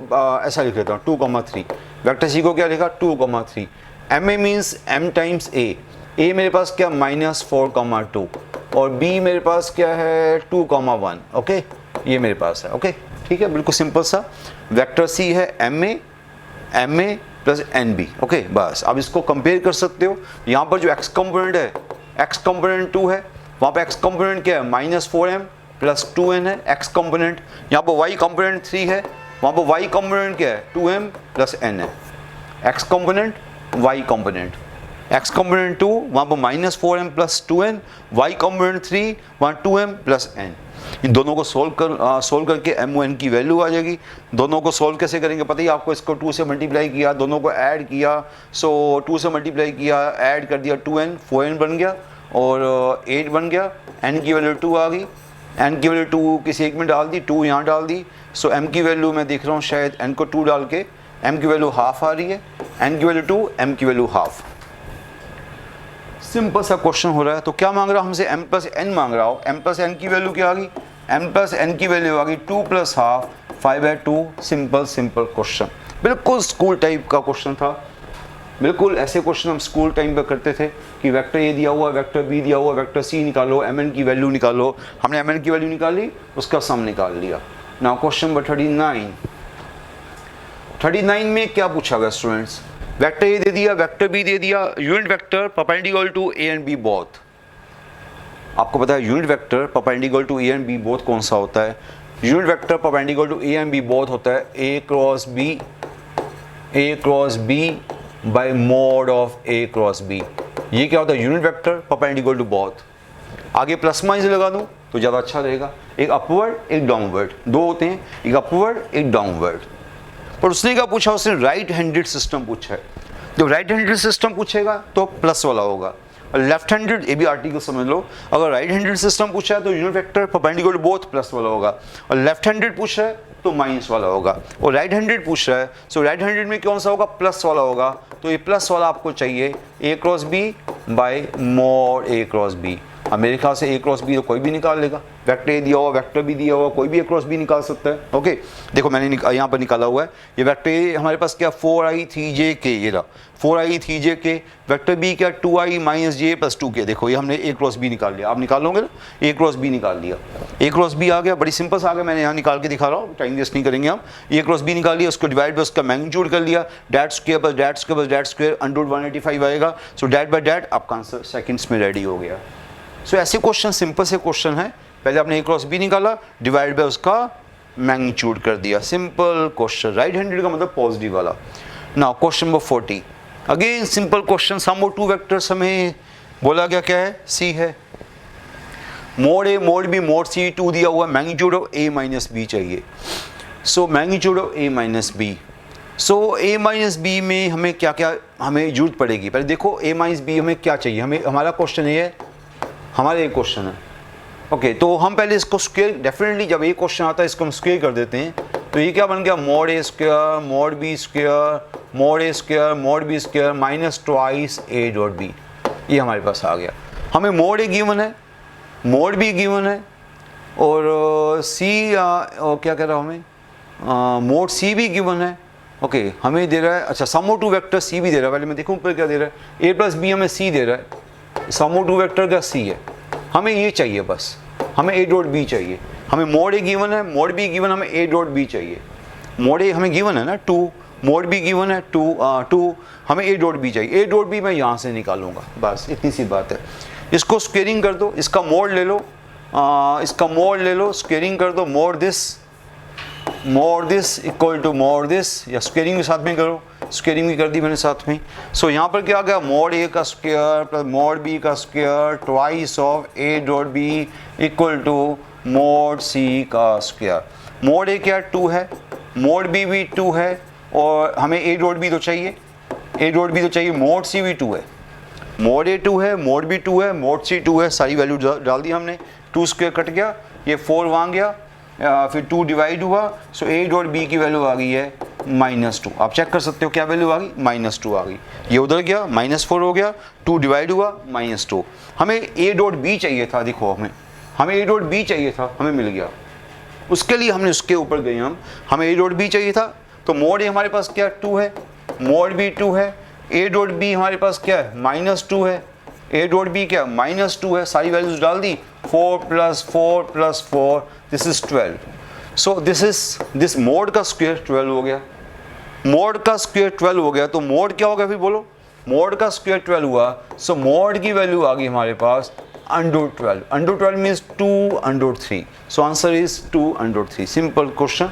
ऐसा लिख लेता हूँ 2,3। वेक्टर सी को क्या लिखा, 2,3। MA means M times A, A मेरे पास क्या -4,2 और B मेरे पास क्या है 2,1। ओके, ये मेरे पास है। ओके, ठीक है, बिल्कुल सिंपल सा। वेक्टर C है MA + NB। ओके, बस अब इसको कंपेयर कर सकते हो। यहाँ पर जो x कंपोनेंट है, x कंपोनेंट 2 है, वहाँ पे x कंपोनेंट क्या है, -4m + 2n है x कंपोनेंट। यहाँ पर y कंपोनेंट 3 है, वहाँ पर y कंपोनेंट क्या है, 2m + n है। x component, y component, x component 2, वहाँ पर -4m + 2n, y कंपोनेंट 3, वहाँ 2m + n। इन दोनों को सोल्व करके MON की वैल्यू आ जाएगी। दोनों को सोल्व कैसे करेंगे पता ही आपको, इसको 2 से मल्टीप्लाई किया, दोनों को ऐड किया, सो 2 से मल्टीप्लाई किया, ऐड कर दिया 2n, 4n बन गया, और 8 बन गया, n की वैल्यू 2 आ गई, n की वैल्यू 2 किसी एक में डाल दी, 2 यहाँ डाल दी। सो m की वैल्यू मैं देख रहा हूँ शायद n को 2 डाल के m की वैल्यू हाफ आ रही है, n की वैल्यू 2, m की वैल्यू हाफ। सिंपल सा क्वेश्चन हो रहा है। तो क्या मांग रहा हमसे, m प्लस n मांग रहा हो। m प्लस n की वैल्यू क्या आ गई, m प्लस n की वैल्यू आ गई 2 प्लस हाफ 5/2। सिंपल क्वेश्चन, बिल्कुल स्कूल टाइप का क्वेश्चन था। बिल्कुल ऐसे क्वेश्चन हम स्कूल टाइम पे करते थे कि वेक्टर ए दिया हुआ, वेक्टर बी दिया हुआ, वेक्टर सी निकालो, mn की वैल्यू निकालो। हमने mn की वैल्यू निकाली, उसका सम निकाल लिया। नाउ क्वेश्चन नंबर 39 में क्या पूछा गया स्टूडेंट्स, वेक्टर ए दे दिया, वेक्टर बी दे दिया, unit vector perpendicular to A and B both. आपको पता है unit vector perpendicular to A and B both कौन सा होता है। Unit vector perpendicular to A and B both होता है A cross B by mod of A cross B. ये क्या होता है, unit vector perpendicular to both. आगे प्लस माइनस लगा दूं तो ज़्यादा अच्छा रहेगा। एक अपवर्ड एक डाउनवर्ड, दो होते हैं, एक अपवर्ड एक डाउनवर्ड। पर उसने क्या पूछा, उसने राइट हैंडेड सिस्टम पूछा है। जब राइट हैंडेड सिस्टम पूछेगा तो प्लस वाला होगा, और लेफ्ट हैंडेड, ये भी आर्टिकल समझ लो, अगर राइट हैंडेड सिस्टम पूछा है तो unit vector perpendicular to both plus वाला होगा, और लेफ्ट हैंडेड पूछ रहा है तो माइनस वाला होगा, और राइट हैंडेड पूछ रहा है सो राइट हैंडेड में कौन सा होगा, प्लस वाला होगा। तो ये प्लस वाला आपको चाहिए ए cross B by mode A cross B. अब मेरे ख्याल से ए क्रॉस बी तो कोई भी निकाल लेगा, वेक्टर ए दिया हुआ, वेक्टर बी दिया हुआ, कोई भी ए क्रॉस बी निकाल सकता है। ओके, देखो मैंने यहाँ पर निकाला हुआ है, ये वेक्टर ए हमारे पास क्या 4i 3j k, ये रहा 4i 3j k, vector B क्या 2i माइनस जे प्लस 2k। देखो ये हमने ए क्रॉस बी निकाल लिया, आप निकालोगे ना, ए क्रॉस बी निकाल लिया, ए क्रॉस बी आ गया, बड़ी सिंपल सा आ गया। मैंने यहाँ निकाल के दिखा रहा हूँ, टाइम वेस्ट नहीं करेंगे हम। ए क्रॉस बी निकाल लिया, उसको डिवाइड बाय उसका मैग्नीट्यूड कर लिया, डैट स्क्वायर बस डैट स्क्वायर बस डैट स्क्वायर अंडर 185 आएगा। सो डैट बाय डैट आपका आंसर सेकंड्स में रेडी हो गया। सो ऐसे क्वेश्चन सिंपल से क्वेश्चन है, पहले आपने ए क्रॉस बी निकाला, डिवाइड बाय उसका मैग्नीट्यूड कर दिया, सिंपल क्वेश्चन। राइट हैंडेड का मतलब पॉजिटिव वाला। Now question number 40, again simple question, sum of two vectors हमें बोला गया क्या है, सी है, mod A mod B mod C 2 दिया हुआ, magnitude of A minus B चाहिए। So magnitude of A minus B, so A minus B में हमें क्या क्या हमें जरूरत पड़ेगी। पहले देखो ए माइनस बी हमें क्या चाहिए, हमें हमारा क्वेश्चन ये है, हमारा एक क्वेश्चन है। ओके, तो हम पहले इसको स्क्वायर, डेफिनेटली जब ये क्वेश्चन आता है इसको हम स्क्वायर कर देते हैं। तो ये क्या बन गया, mod A square mod B square mod A square mod B square minus twice A dot B. ये हमारे पास आ गया। हमें मोड ए गिवन है, मोड बी गिवन है, और सी और क्या कह रहा हूँ हमें, मोड सी भी गिवन है। ओके, हमें दे रहा है, अच्छा सम ऑफ टू वेक्टर सी भी दे रहा है। पहले मैं देखूँ ऊपर क्या दे रहा है, ए प्लस बी हमें सी दे रहा है, सम ऑफ टू वेक्टर का सी है। हमें ये चाहिए बस, हमें ए डॉट बी चाहिए। हमें मोड ए गिवन है, मोड बी गिवन, हमें ए डॉट बी चाहिए। मोड ए हमें गिवन है ना 2, मोड बी गिवन है 2, हमें ए डॉट बी चाहिए। ए डॉट बी मैं यहाँ से निकालूंगा, बस इतनी सी बात है। इसको स्क्वेयरिंग कर दो, इसका मोड ले लो, इसका मोड ले लो, स्क्वेयरिंग कर दो, mod this equal to mod this, या स्क्वेयरिंग भी साथ में करो, स्क्वेयरिंग भी कर दी मैंने साथ में। सो यहाँ पर क्या आ गया, मोड ए का स्क्वायर प्लस मोड बी का square twice of A dot B equal to mod C का स्क्वायर। मोड ए क्या 2 है, मोड बी भी 2 है, और हमें ए डॉट बी तो चाहिए, ए डॉट बी तो चाहिए, मोड सी भी 2 है, मोड ए 2 है, मोड बी 2 है, मोड सी 2 है, सारी वैल्यू डाल दी हमने। 2 स्क्वायर कट गया, ये 4 वहाँ गया, फिर 2 डिवाइड हुआ। सो ए डॉट बी की वैल्यू आ गई है -2। आप चेक कर सकते हो क्या वैल्यू आ गई, -2 आ गई। ये उधर गया, -4 हो गया, 2 डिवाइड हुआ, -2। हमें ए डॉट बी चाहिए था, देखो हमें ए डॉट बी चाहिए था, हमें मिल गया। उसके लिए हमने उसके ऊपर गए हमें ए डॉट बी चाहिए था। तो मोड ए हमारे पास क्या 2 है, मोड बी 2 है, ए डॉट बी हमारे पास क्या है -2 है, ए डॉट बी क्या -2 है, सारी वैल्यूज डाल दी, 4 + 4 + 4 this is 12। So this mode का स्क्वायर 12 हो गया, मोड का स्क्वायर 12 हो गया। तो मोड क्या होगा फिर बोलो, मोड का स्क्वायर 12 हुआ। सो मोड की वैल्यू आ गई हमारे पास √12, √12 means 2√3। So answer is 2√3। Simple question.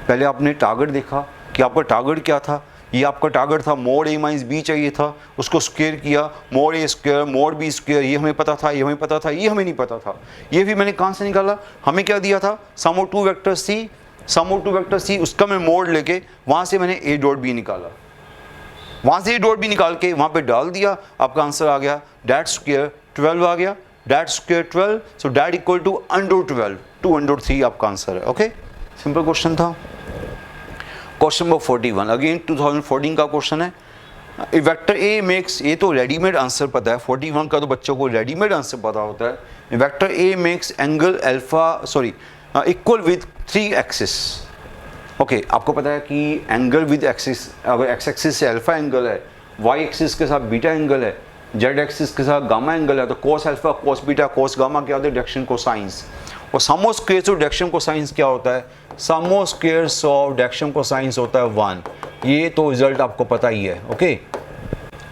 पहले आपने टारगेट देखा कि आपका टारगेट क्या था, ये आपका टारगेट था, मोड ए माइनस बी चाहिए था, उसको स्क्वायर किया, mode A square mod B square, ये हमें पता था, ये हमें पता था, ये हमें नहीं पता था। ये भी मैंने कहाँ से निकाला, हमें क्या दिया था, sum of two vector C, sum of two vector C, उसका मैं मोड लेके वहाँ से मैंने ए डॉट बी निकाला, वहाँ से ए डॉट बी निकाल के वहाँ पे डाल दिया, आपका आंसर आ गया डैट स्क्वायर 12 आ गया, that square 12, so that equal to under 12, 203 आपका आंसर है। ओके, सिंपल क्वेश्चन था। क्वेश्चन नंबर 41 अगेन 2014 का क्वेश्चन है। वेक्टर ए मेक्स, ये तो रेडीमेड आंसर पता है, 41 का तो बच्चों को रेडीमेड आंसर पता होता है। Vector A makes angle alpha equal with 3 axis. Okay, आपको पता है कि एंगल विद एक्सिस, अगर एक्स एक्सिस से अल्फा एंगल है, वाई एक्सिस के साथ बीटा एंगल है, जेड एक्सिस के साथ गामा एंगल है, तो cos alpha cos beta cos gamma क्या होता है, डायरेक्शन कोसाइंस। और sum of squares of direction cosines क्या होता है, sum of squares of direction cosines होता है 1। ये तो रिजल्ट आपको पता ही है। Okay,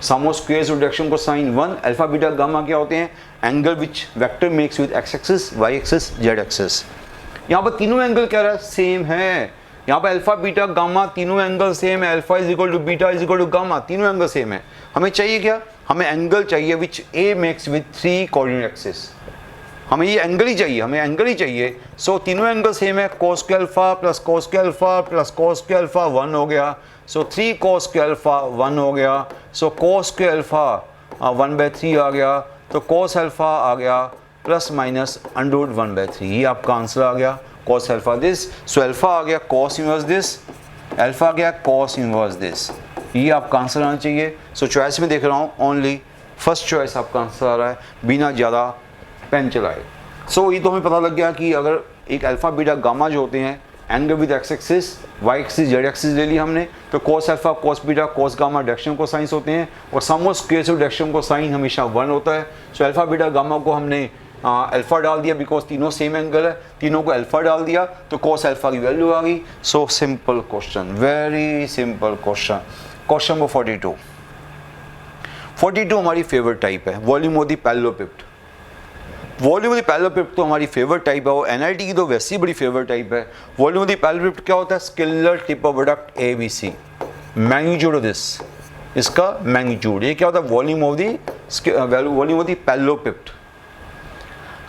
sum of squares of direction cosine 1, alpha beta gamma क्या होते हैं, angle which vector makes with X axis, Y axis, Z axis. यहाँ पर तीनों एंगल क्या रहा है, सेम है। यहाँ पर अल्फा बीटा गामा तीनों एंगल सेम है, alpha is equal to beta is equal to gamma, तीनों एंगल सेम है। हमें चाहिए क्या, हमें एंगल चाहिए which A makes with 3 coordinate axis. हमें ये एंगल ही चाहिए, हमें एंगल ही चाहिए। सो तीनों एंगल सेम है, cos के अल्फा प्लस cos के अल्फा प्लस cos के अल्फा 1 हो गया। सो 3 cos के अल्फा 1 हो गया। सो cos के अल्फा 1/3 आ गया, तो cos अल्फा आ गया प्लस माइनस अंडर 1/3, ये आपका आंसर आ गया। cos alpha this, so alpha आ गया cos इनवर्स दिस, अल्फा आ गया cos इनवर्स दिस, ये आपका आंसर आना चाहिए। सो चॉइस में देख रहा हूँ ओनली फर्स्ट चॉइस आपका आंसर आ रहा है बिना ज़्यादा पेन चलाए। सो ये तो हमें पता लग गया कि अगर एक अल्फा बीटा गामा जो होते हैं angle with X axis, Y axis, Z axis ले लिया हमने, तो cos alpha cos beta cos gamma direction cosines होते हैं, और sum of squares of direction cosine हमेशा 1 होता है। सो अल्फा बीटा गामा को हमने अल्फा डाल दिया, बिकॉज तीनों सेम एंगल है, तीनों को अल्फा डाल दिया, तो cos अल्फा की वैल्यू आ गई। So simple question, very simple question. Question number 42 हमारी फेवरेट टाइप है, volume of the parallelepiped. Volume of the parallelepiped तो हमारी फेवरेट टाइप है, और एनआईटी की तो वैसी बड़ी फेवरेट टाइप है। वॉल्यूम ऑफ द पैरेललोपिड क्या होता है, scalar tip of product ABC, magnitude of this, इसका मैग्नीट्यूड, ये क्या होता है, वॉल्यूम ऑफ द पैरेललोपिड।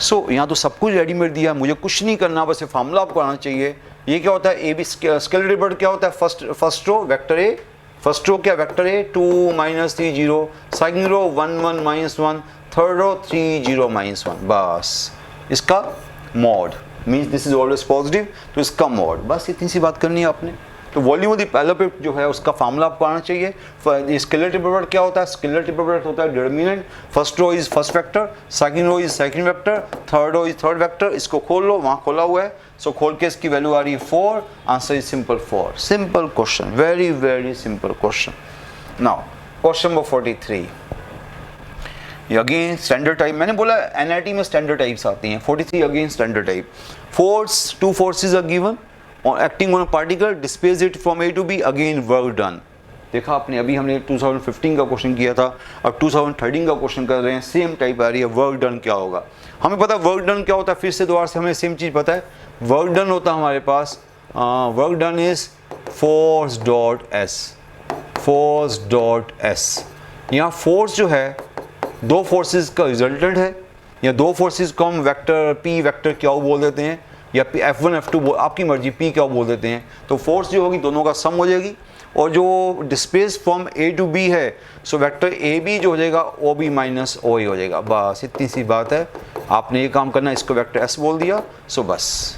सो यहाँ तो सब कुछ रेडीमेड दिया, मुझे कुछ नहीं करना, बस ये फार्मूला आपको आना चाहिए। ये क्या होता है, AB स्केलर टिप प्रोडक्ट क्या होता है, first row vector A, first row क्या vector A 2 - 3 0, second row 1 1 -1, third row 3 0 -1, बस इसका mod means this is always positive, तो इसका मॉड, बस इतनी सी बात करनी है आपने। तो वॉल्यूम ऑफ द पैरेललोपिड जो है उसका फार्मूला आपको आना चाहिए। स्केलर टिप प्रोडक्ट क्या होता है, स्केलर टिप प्रोडक्ट होता है determinant, first row is first vector, second row is second vector, third row is third vector. इसको खोल लो, वहाँ खोला हुआ है, सो खोल के इसकी वैल्यू आ रही है 4, answer is simple 4। Simple question, very very simple question. Now question number 43 again standard type, मैंने बोला एनआईटी में स्टैंडर्ड टाइप्स आती हैं। 43 again standard type. Force, 2 forces are given acting on a particle, displace it from A to B, again work done. देखा आपने, अभी हमने 2015 का क्वेश्चन किया था, अब 2013 का क्वेश्चन कर रहे हैं, सेम टाइप आ रही है, वर्क डन क्या होगा। हमें पता है वर्क डन क्या होता है, फिर से दोबारा से हमें सेम चीज़ पता है। वर्क डन होता है हमारे पास, work done is force dot S, force dot S. यहाँ फोर्स जो है दो फोर्सेस का रिजल्टेंट है, या दो फोर्सेस को हम वेक्टर पी वेक्टर क्या बोल देते हैं, या F1 F2 आपकी मर्जी, पी क्या बोल देते हैं। तो फोर्स जो होगी दोनों का सम हो जाएगी, और जो displace from A to B है, सो वेक्टर ए बी जो हो जाएगा OB माइनस OA हो जाएगा, बस इतनी सी बात है। आपने ये काम करना, इसको वेक्टर एस बोल दिया, सो बस।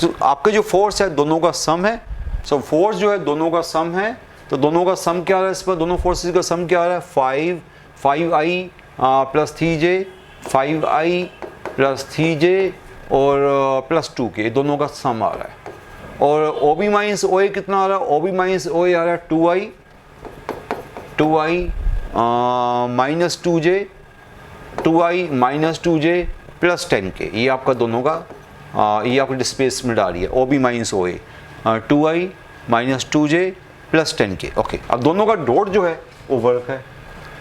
तो आपके जो फोर्स है दोनों का सम है, सो फोर्स जो है दोनों का सम है, तो दोनों का सम क्या आ रहा है, इस पर दोनों फोर्सेस का सम क्या आ रहा है, 5I plus 3J, 5I plus 3J और प्लस 2K, दोनों का सम आ रहा है। और OB माइनस OA कितना आ रहा है, OB माइनस OA आ रहा है 2I minus 2J, 2I minus 2J plus 10K, ये आपका दोनों का ये आपकी डिस्प्लेसमेंट आ रही है, OB minus OA 2I minus 2J plus 10K। Okay, अब दोनों का डॉट जो है वो वर्क है,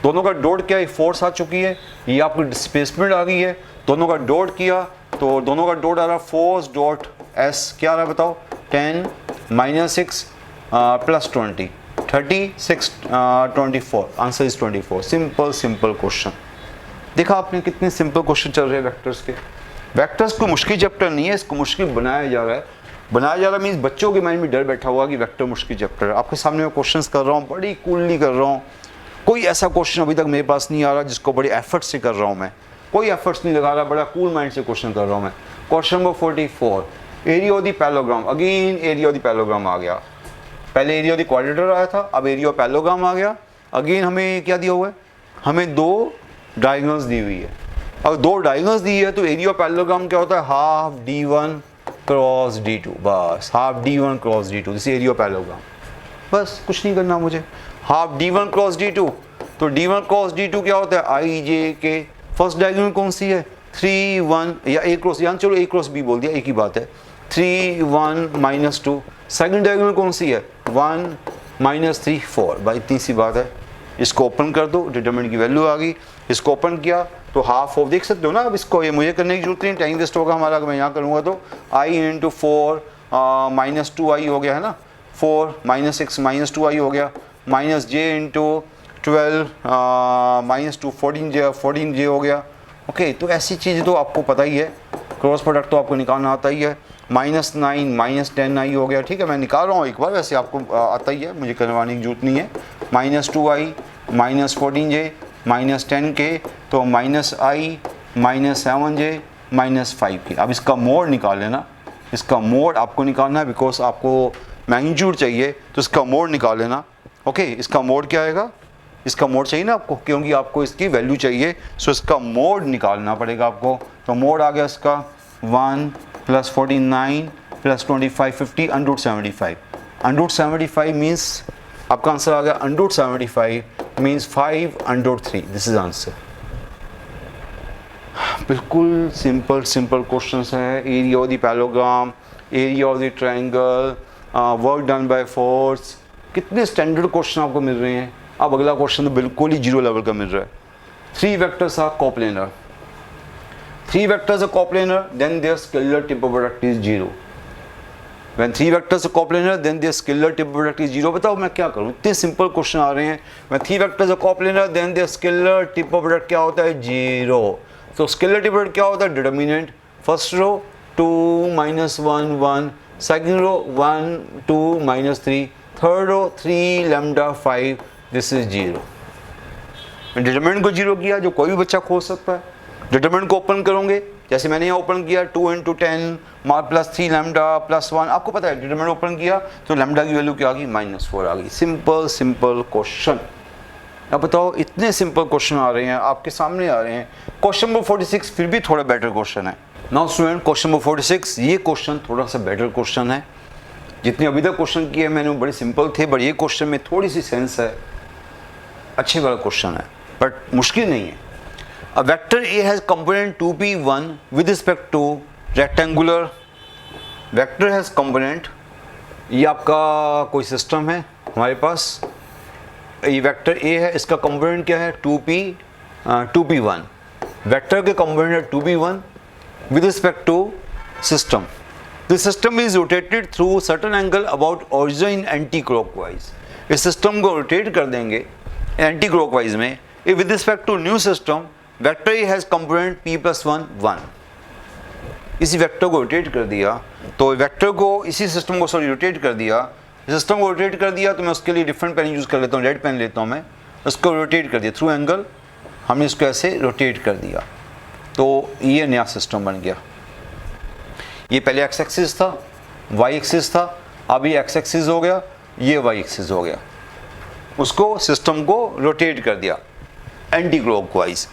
दोनों का डॉट क्या है, फोर्स आ चुकी है, ये आपकी डिस्प्लेसमेंट आ गई है, दोनों का डॉट किया तो दोनों का डॉट आ रहा है फोर्स डॉट एस, क्या आ रहा है बताओ, 10 minus 6 plus 20, 36 24, answer is 24। Simple simple question. देखा आपने कितने सिंपल क्वेश्चन चल रहे हैं वेक्टर्स के। वेक्टर्स को मुश्किल चैप्टर नहीं है, इसको मुश्किल बनाया जा रहा है। बनाया जा रहा मीन्स बच्चों के माइंड में डर बैठा हुआ कि वेक्टर मुश्किल चैप्टर है। आपके सामने मैं क्वेश्चंस कर रहा हूँ, बड़ी कूलली कर रहा हूँ, कोई कोई ऐसा क्वेश्चन अभी तक मेरे पास नहीं आ रहा जिसको बड़े एफर्ट से कर रहा हूँ मैं, कोई एफर्ट्स नहीं लगा रहा, बड़ा कूल माइंड से क्वेश्चन कर रहा हूँ मैं। Question number 44, area of the parallelogram. Again area of the parallelogram आ गया, पहले एरिया ऑफ द क्वाड्रिलेटरल आया था, अब एरिया ऑफ पैरेललोग्राम आ गया। अगेन हमें क्या दिया हुआ है, हमें दो डायगोनल्स दी हुई है। अगर दो डायगोनल्स दी है तो एरिया ऑफ पैरेललोग्राम क्या होता है, हाफ d1 क्रॉस d2, बस half d1 cross d2, this area of parallelogram. बस कुछ नहीं करना मुझे, हाफ d1 क्रॉस d2, तो d1 क्रॉस d2 क्या होता है, आई जे के। फर्स्ट डायगोनल कौन सी है, 3 1, या a क्रॉस, यहाँ चलो a क्रॉस b बोल दिया, एक ही बात है, 3 1 -2। सेकंड डायगोनल कौन सी है, 1 -3 4, भाई इतनी सी बात है। इसको ओपन कर दो, डिटरमिनेंट की वैल्यू आ गई। इसको ओपन किया तो हाफ ऑफ, देख सकते हो ना। अब इसको ये मुझे करने की जरूरत नहीं, टाइम वेस्ट होगा हमारा। अगर मैं यहाँ करूँगा तो i × 4 -2i हो गया है ना, 4 -6 -2i हो गया, -j × 12 -2 14j हो गया। ओके, तो ऐसी चीज़ तो आपको पता ही है, क्रॉस प्रोडक्ट तो आपको निकालना आता ही है। -9 -10i हो गया, ठीक है, मैं निकाल रहा हूँ एक बार, वैसे आपको आता ही है, मुझे करवाने की जरूरत नहीं है। -2i -14j -10k, तो -i -7j -5k। अब इसका मोड निकाल लेना, इसका मोड आपको निकालना है, बिकॉज आपको मैग्नीट्यूड चाहिए तो इसका मोड निकाल लेना। ओके, इसका मोड क्या आएगा, इसका मोड चाहिए ना आपको, क्योंकि आपको इसकी वैल्यू चाहिए, सो इसका मोड निकालना पड़ेगा आपको। तो मोड आ गया इसका 1 + 49 + 25 50 √75। √75 मीन्स आपका आंसर आ गया, √75 मीन्स 5 √3, दिस इज आंसर। बिल्कुल सिंपल क्वेश्चन है। Area of the parallelogram, area of the triangle, work done by force, कितने स्टैंडर्ड क्वेश्चन आपको मिल रहे हैं। अब अगला क्वेश्चन तो बिल्कुल ही 0 लेवल का मिल रहा है। 3 vectors are coplanar, 3 vectors are coplanar, then their scalar triple product is 0. When 3 vectors are coplanar, then their scalar triple product is 0. बताओ मैं क्या करूँ, इतने सिंपल क्वेश्चन आ रहे हैं। When 3 vectors are coplanar, then their scalar triple product क्या होता है, 0. तो scalar triple product क्या होता है, determinant, first row 2 -1 1, second row 1 2 -3, third row 3 λ 5, this is 0। Determinant को 0 किया, जो कोई भी बच्चा खोज सकता है। डिटरमिनेंट को ओपन करोगे, जैसे मैंने यहाँ ओपन किया 2 × 10 +3 λ +1, आपको पता है डिटरमिनेंट ओपन किया तो लैम्डा की वैल्यू क्या आ गई, -4 आ गई। Simple question. अब बताओ, इतने सिंपल क्वेश्चन आ रहे हैं, आपके सामने आ रहे हैं। क्वेश्चन नंबर 46 फिर भी थोड़ा बेटर क्वेश्चन है। नाउ स्टूडेंट, क्वेश्चन नंबर 46, ये क्वेश्चन थोड़ा सा बेटर क्वेश्चन है। जितने अभी तक क्वेश्चन किए मैंने बड़े सिंपल थे, बट ये क्वेश्चन में थोड़ी सी सेंस है, अच्छे वाला क्वेश्चन है, बट मुश्किल नहीं है। A vector A has component 2p1 with respect to rectangular vector has component, ये आपका कोई सिस्टम है हमारे पास, ये वेक्टर A है, इसका कंपोनेंट क्या है 2p1, वेक्टर के कंपोनेंट है 2p1 with respect to system. The system is rotated through certain angle about origin in anti-clockwise. इस सिस्टम को रोटेट कर देंगे एंटी क्लॉकवाइज में। with respect to new system, vector A has component p + 1 1। इसी vector को rotate कर दिया, तो वेक्टर को इसी सिस्टम को रोटेट कर दिया, सिस्टम को रोटेट कर दिया, तो मैं उसके लिए डिफरेंट पेन यूज़ कर लेता हूँ, रेड पेन लेता हूँ मैं। उसको रोटेट कर दिया थ्रू एंगल, हमने इसको ऐसे रोटेट कर दिया, तो ये नया सिस्टम बन गया। ये पहले एक्स एक्सिस था, वाई एक्सिस था, अब ये एक्स एक्सिस हो गया, ये वाई एक्सिस हो गया। उसको सिस्टम को रोटेट कर दिया एंटी क्लॉकवाइज।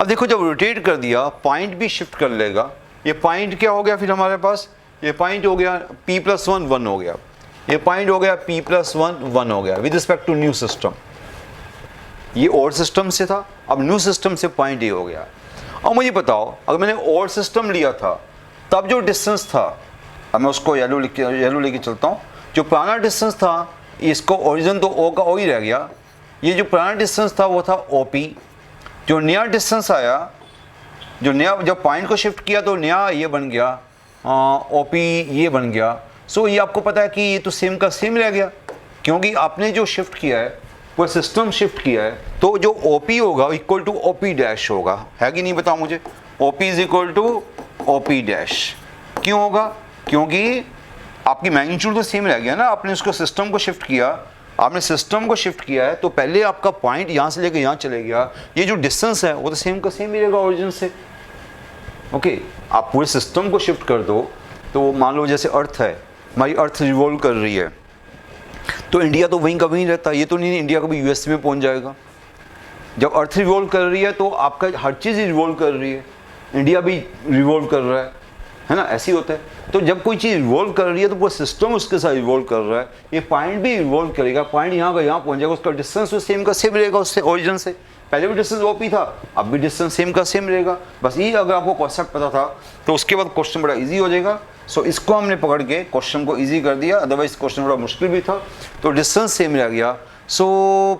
अब देखो, जब रोटेट कर दिया, पॉइंट भी शिफ्ट कर लेगा। ये पॉइंट क्या हो गया फिर हमारे पास, ये पॉइंट हो गया p + 1 1 हो गया, ये पॉइंट हो गया p + 1 1 हो गया with respect to new system. ये ओल्ड सिस्टम से था, अब न्यू सिस्टम से पॉइंट ये हो गया। अब मुझे बताओ, अगर मैंने ओल्ड सिस्टम लिया था तब जो डिस्टेंस था, अब मैं उसको येलो लेके चलता हूँ, जो पुराना डिस्टेंस था, इसको ओरिजिन तो ओ का ओ ही रह गया, ये जो पुराना डिस्टेंस था वो था OP। जो नया डिस्टेंस आया, जो नया जब पॉइंट को शिफ्ट किया तो नया ये बन गया OP, ये बन गया। सो ये आपको पता है कि ये तो सेम का सेम रह गया, क्योंकि आपने जो शिफ्ट किया है वो सिस्टम शिफ्ट किया है, तो जो OP होगा इक्वल टू OP' होगा, है कि नहीं बताओ मुझे। OP = OP'। क्यों होगा, क्योंकि आपकी मैग्नीट्यूड तो सेम रह गया ना, आपने उसको सिस्टम को शिफ्ट किया, आपने सिस्टम को शिफ्ट किया है तो पहले आपका पॉइंट यहाँ से लेकर यहाँ चले गया, ये जो डिस्टेंस है वो तो सेम का सेम ही रहेगा ओरिजिन से। ओके, आप पूरे सिस्टम को शिफ्ट कर दो तो मान लो जैसे अर्थ है, हमारी अर्थ रिवॉल्व कर रही है तो इंडिया तो वहीं का वहीं रहता है, ये तो नहीं इंडिया कभी यूएस में पहुंच जाएगा। जब अर्थ रिवॉल्व कर रही है तो आपका हर चीज़ रिवॉल्व कर रही है, इंडिया भी रिवॉल्व कर रहा है ना, ऐसे ही होता है। तो जब कोई चीज़ रिवॉल्व कर रही है तो पूरा सिस्टम उसके साथ रिवॉल्व कर रहा है, ये पॉइंट भी रिवॉल्व करेगा, पॉइंट यहाँ का यहाँ पहुँच जाएगा, उसका डिस्टेंस तो सेम का सेम रहेगा उससे ओरिजिन से। पहले भी डिस्टेंस ओपी था, अब भी डिस्टेंस सेम का सेम रहेगा। बस ये अगर आपको कॉन्सेप्ट पता था तो उसके बाद क्वेश्चन बड़ा ईजी हो जाएगा। सो इसको हमने पकड़ के क्वेश्चन को ईजी कर दिया, अदरवाइज क्वेश्चन बड़ा मुश्किल भी था। तो डिस्टेंस सेम रह गया। सो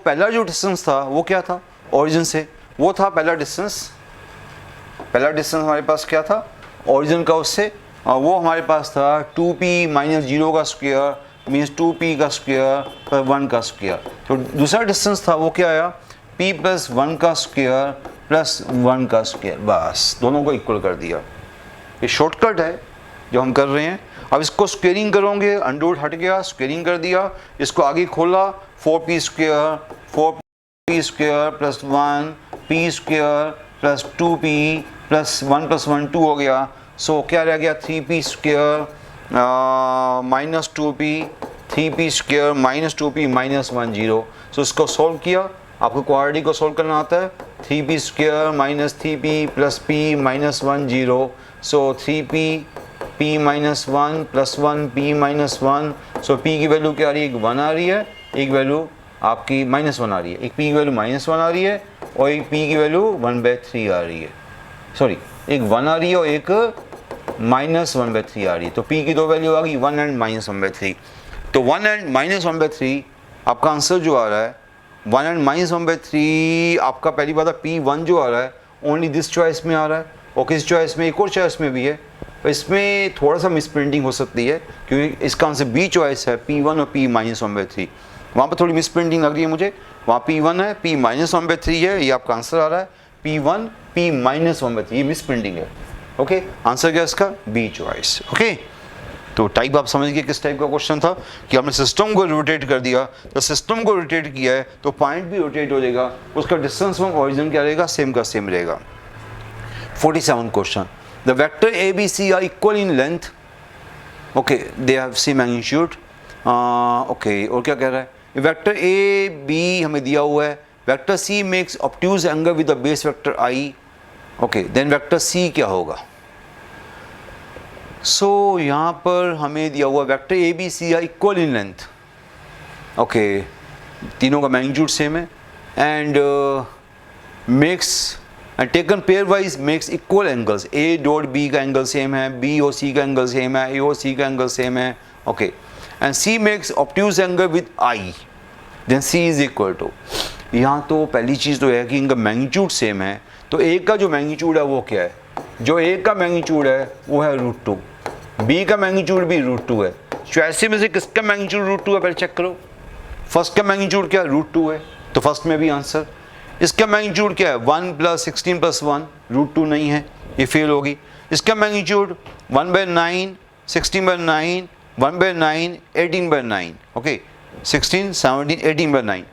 पहला जो डिस्टेंस था वो क्या था ओरिजिन से, वो था पहला डिस्टेंस हमारे पास क्या था ओरिजिन का उससे, वो हमारे पास था 2p माइनस 0 का स्क्वायर मीन्स 2p का स्क्वायर पर 1 का स्क्वायर। तो दूसरा डिस्टेंस था वो क्या आया p प्लस 1 का स्क्वायर प्लस 1 का स्क्वायर, बस दोनों को इक्वल कर दिया। ये शॉर्टकट है जो हम कर रहे हैं। अब इसको स्क्वेयरिंग करोगे, अंडर रूट हट गया, स्क्वेयरिंग कर दिया, इसको आगे खोला 4p square plus 1p square plus 2p plus 1 plus 1 2 हो गया। सो क्या रह गया 3p square minus 2p, 3p square minus 2p minus 1 0। सो इसको सॉल्व किया, आपको क्वाड्रेटिक को सॉल्व करना आता है, 3p square minus 3p plus p minus 1 0। सो 3p p minus 1 plus 1 p minus 1। सो p की वैल्यू क्या आ रही है, एक 1 आ रही है, एक वैल्यू आपकी माइनस 1 आ रही है, एक p की वैल्यू माइनस 1 आ रही है और एक p की वैल्यू 1/3 आ रही है। सॉरी, एक 1 आ रही है और एक माइनस 1/3 आ रही है। तो p की दो वैल्यू आ गई 1 एंड माइनस 1/3। तो 1 एंड माइनस 1/3 आपका आंसर जो आ रहा है 1 एंड माइनस 1/3 आपका पहली बात है p1 जो आ रहा है ओनली दिस चॉइस में आ रहा है, और किस चॉइस में, एक और चॉइस में भी है। तो इसमें थोड़ा सा मिसप्रिंटिंग हो सकती है क्योंकि इसका आंसर बी चॉइस है p1 और p माइनस 1/3, वहाँ पर थोड़ी मिसप्रिंटिंग लग रही है मुझे। वहाँ p1 है, p माइनस 1/3 है, ये आपका आंसर आ रहा है p1 p माइनस 1/3, ये मिसप्रिंटिंग है। ओके, आंसर क्या इसका बी चॉइस। ओके, तो टाइप आप समझ गए किस टाइप का क्वेश्चन था कि हमने सिस्टम को रोटेट कर दिया, तो सिस्टम को रोटेट किया है तो पॉइंट भी रोटेट हो जाएगा, उसका डिस्टेंस फ्रॉम ओरिजिन क्या रहेगा, सेम का सेम रहेगा। 47 question, the vector A B C are equal in length, okay they have same magnitude. Okay, और क्या कह रहा है, वेक्टर ए बी हमें दिया हुआ है, vector C makes obtuse angle with the base vector I. Okay, then vector C क्या होगा। सो यहाँ पर हमें दिया हुआ vector A B C are equal in length. Okay, तीनों का मैग्नीट्यूड सेम है and makes and taken pairwise makes equal angles, A dot B का एंगल सेम है, बी और सी का एंगल सेम है, ए और सी का एंगल सेम है। Okay, and C makes obtuse angle with I, then C is equal to, यहाँ तो पहली चीज़ तो है कि इनका मैग्नीट्यूड सेम है, तो ए का जो मैग्नीट्यूड है वो क्या है, जो ए का मैग्नीट्यूड है वो है √2, बी का मैग्नीट्यूड भी √2 है। चॉइस में से किसका मैग्नीट्यूड √2 है पहले चेक करो। फर्स्ट का मैग्नीट्यूड क्या है √2 है, तो फर्स्ट में भी आंसर। इसका मैग्नीट्यूड क्या है 1 + 16 + 1, √2 नहीं है, ये फेल होगी। इसका मैग्नीट्यूड 1/9, 16/9, 1/9, 18/9। ओके, 16, 17, 18/9,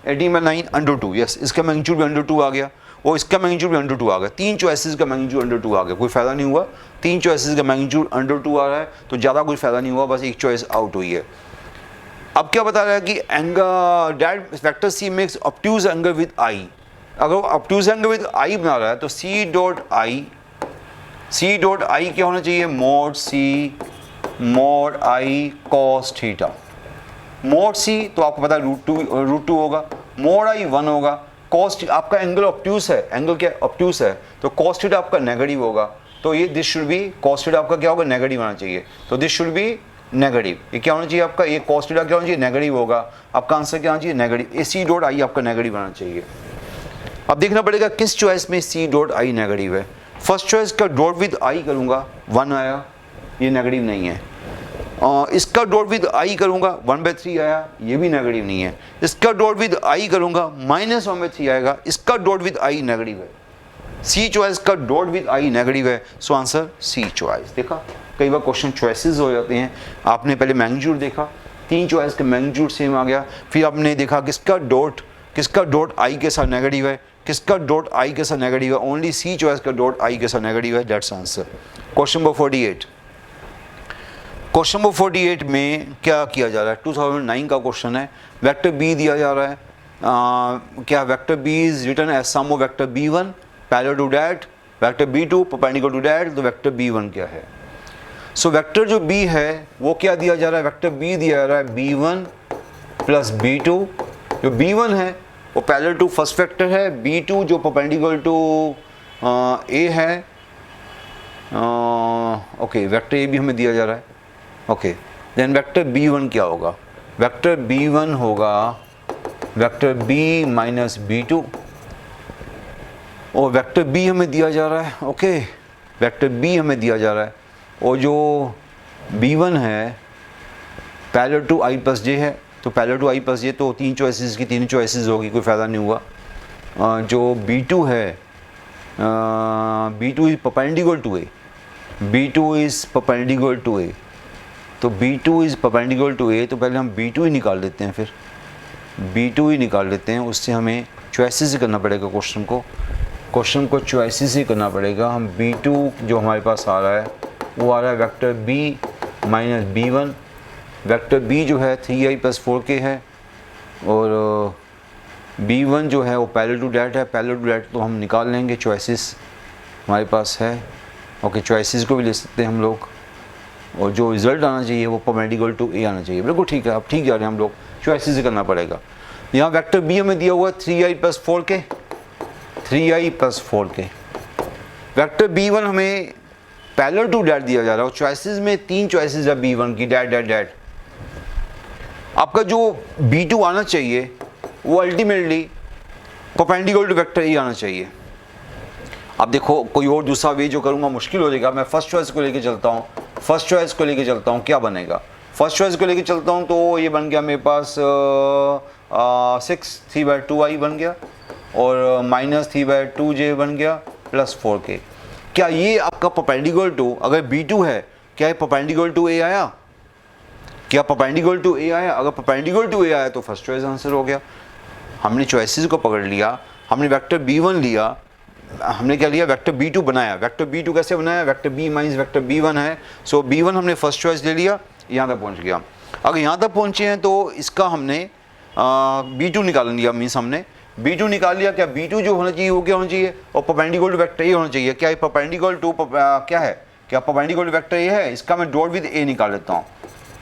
18/9 √2, यस, इसका मैग्नीट्यूड भी √2 आ गया और इसका मैग्नीट्यूड भी √2 आ गया। तीन चॉइसेस का मैग्नीट्यूड √2 आ गया, कोई फायदा नहीं हुआ। तीन चॉइसेस का मैग्नीट्यूड √2 आ रहा है तो ज़्यादा कोई फायदा नहीं हुआ, बस एक चॉइस आउट हुई है। अब क्या बता रहा है कि angle that vector C makes obtuse angle with I, अगर ऑब्ट्यूज एंगल विद आई बना रहा है तो सी डॉट आई क्या होना चाहिए, mod आई cos थीटा। mod सी तो आपको पता है √2 होगा, mod आई 1 होगा, cos आपका एंगल ऑब्ट्यूज है, एंगल क्या ऑब्ट्यूज है तो cos थीटा आपका नेगेटिव होगा, तो ये this should be cos theta आपका क्या होगा, नेगेटिव आना चाहिए, तो दिस शुड बी नेगेटिव। ये क्या होना चाहिए आपका, ये cos थीटा क्या होना चाहिए, नेगेटिव होगा। आपका आंसर क्या होना चाहिए, नेगेटिव। सी डॉट आई आपका नेगेटिव आना चाहिए। अब देखना पड़ेगा किस चॉइस में सी डॉट आई नेगेटिव है। फर्स्ट चॉइस का डॉट विद आई करूँगा 1 आया, ये नेगेटिव नहीं है। इसका डॉट विद आई करूँगा 1/3 आया, ये भी नेगेटिव नहीं है। इसका डॉट विद आई करूँगा -1/3 आएगा, इसका डॉट विद आई नेगेटिव है। सी चॉइस का डॉट विद आई नेगेटिव है, सो आंसर सी चॉइस। देखा कई बार क्वेश्चन चॉइसेस हो जाते हैं, आपने पहले मैग्नीट्यूड देखा तीन चॉइस का मैग्नीट्यूड सेम आ गया। फिर आपने देखा किसका डॉट आई के साथ नेगेटिव है, किसका डॉट आई के साथ नेगेटिव है, ओनली सी चॉइस का डॉट आई के साथ नेगेटिव है, that's answer. Question number 48। Question number 48 में क्या किया जा रहा है, 2009 का क्वेश्चन है। वेक्टर बी दिया जा रहा है, क्या vector B is written as sum of vector b1 parallel to that vector b2 perpendicular to that, तो वेक्टर b1 क्या है। सो वेक्टर जो b है वो क्या दिया जा रहा है, वेक्टर b दिया जा रहा है b1 प्लस b2। जो b1 है वो पैरेलल टू फर्स्ट वेक्टर है, b2 जो परपेंडिकुलर टू a है। ओके, वेक्टर a भी हमें दिया जा रहा है। ओके, देन वेक्टर b1 क्या होगा, वेक्टर b1 होगा वेक्टर b माइनस b2, और वेक्टर b हमें दिया जा रहा है। ओके, वेक्टर b हमें दिया जा रहा है, और जो b1 है parallel to i plus j है, तो parallel to i plus j तो तीन चॉइसेस की तीन चॉइसेस होगी, कोई फ़ायदा नहीं हुआ। जो b2 है, b2 is perpendicular to a, b2 is perpendicular to a, तो b2 is perpendicular to a, तो पहले हम b2 ही निकाल लेते हैं, फिर b2 ही निकाल लेते हैं। उससे हमें चॉइसेस ही करना पड़ेगा, क्वेश्चन को चॉइसेस ही करना पड़ेगा। हम b2 जो हमारे पास आ रहा है वो आ रहा है vector b minus b1। Vector b जो है 3i प्लस 4k है, और b1 जो है वो पैरेलल टू दैट है, पैरेलल टू दैट तो हम निकाल लेंगे, चॉइसेस हमारे पास है। ओके, चॉइसेस को भी ले सकते हैं हम लोग, और जो रिज़ल्ट आना चाहिए वो परपेंडिकुलर टू a आना चाहिए। बिल्कुल ठीक है, अब ठीक जा रहे हैं हम लोग, चॉइसेस ही करना पड़ेगा। यहाँ वेक्टर b हमें दिया हुआ है 3i plus 4k, 3i plus 4k। Vector b1 हमें पैरेलल टू डैट दिया जा रहा है, और चॉइसेस में तीन चॉइसेस है b1 की, डैट डैट डैट। आपका जो b2 आना चाहिए वो ultimately perpendicular to vector a आना चाहिए। अब देखो, कोई और दूसरा वे जो करूँगा मुश्किल हो जाएगा। मैं फर्स्ट चॉइस को लेके चलता हूँ, क्या बनेगा, फर्स्ट चॉइस को लेके चलता हूँ, तो ये बन गया मेरे पास 6 3/2i बन गया, और माइनस 3/2j बन गया, प्लस 4k। क्या ये आपका परपेंडिकुलर टू, अगर b2 है, क्या ये परपेंडिकुलर टू a आया, क्या परपेंडिकुलर टू a आया? अगर परपेंडिकुलर टू a आया तो फर्स्ट चॉइस आंसर हो गया। हमने चॉइसेस को पकड़ लिया, हमने वेक्टर b1 लिया, हमने क्या लिया, वेक्टर b2 बनाया। वेक्टर b2 कैसे बनाया, vector b minus vector b1 है, सो b1 हमने फर्स्ट चॉइस ले लिया, यहाँ तक पहुँच गया। अगर यहाँ तक पहुँचे हैं तो इसका हमने b2 निकाल लिया, मीन्स हमने b2 निकाल लिया। क्या b2 जो होना चाहिए वो क्या होना चाहिए, और परपेंडिकुलर टू वेक्टर a होना चाहिए। क्या ये परपेंडिकुलर टू क्या है, क्या परपेंडिकुलर टू वेक्टर a है? इसका मैं डॉट विद a निकाल लेता हूँ,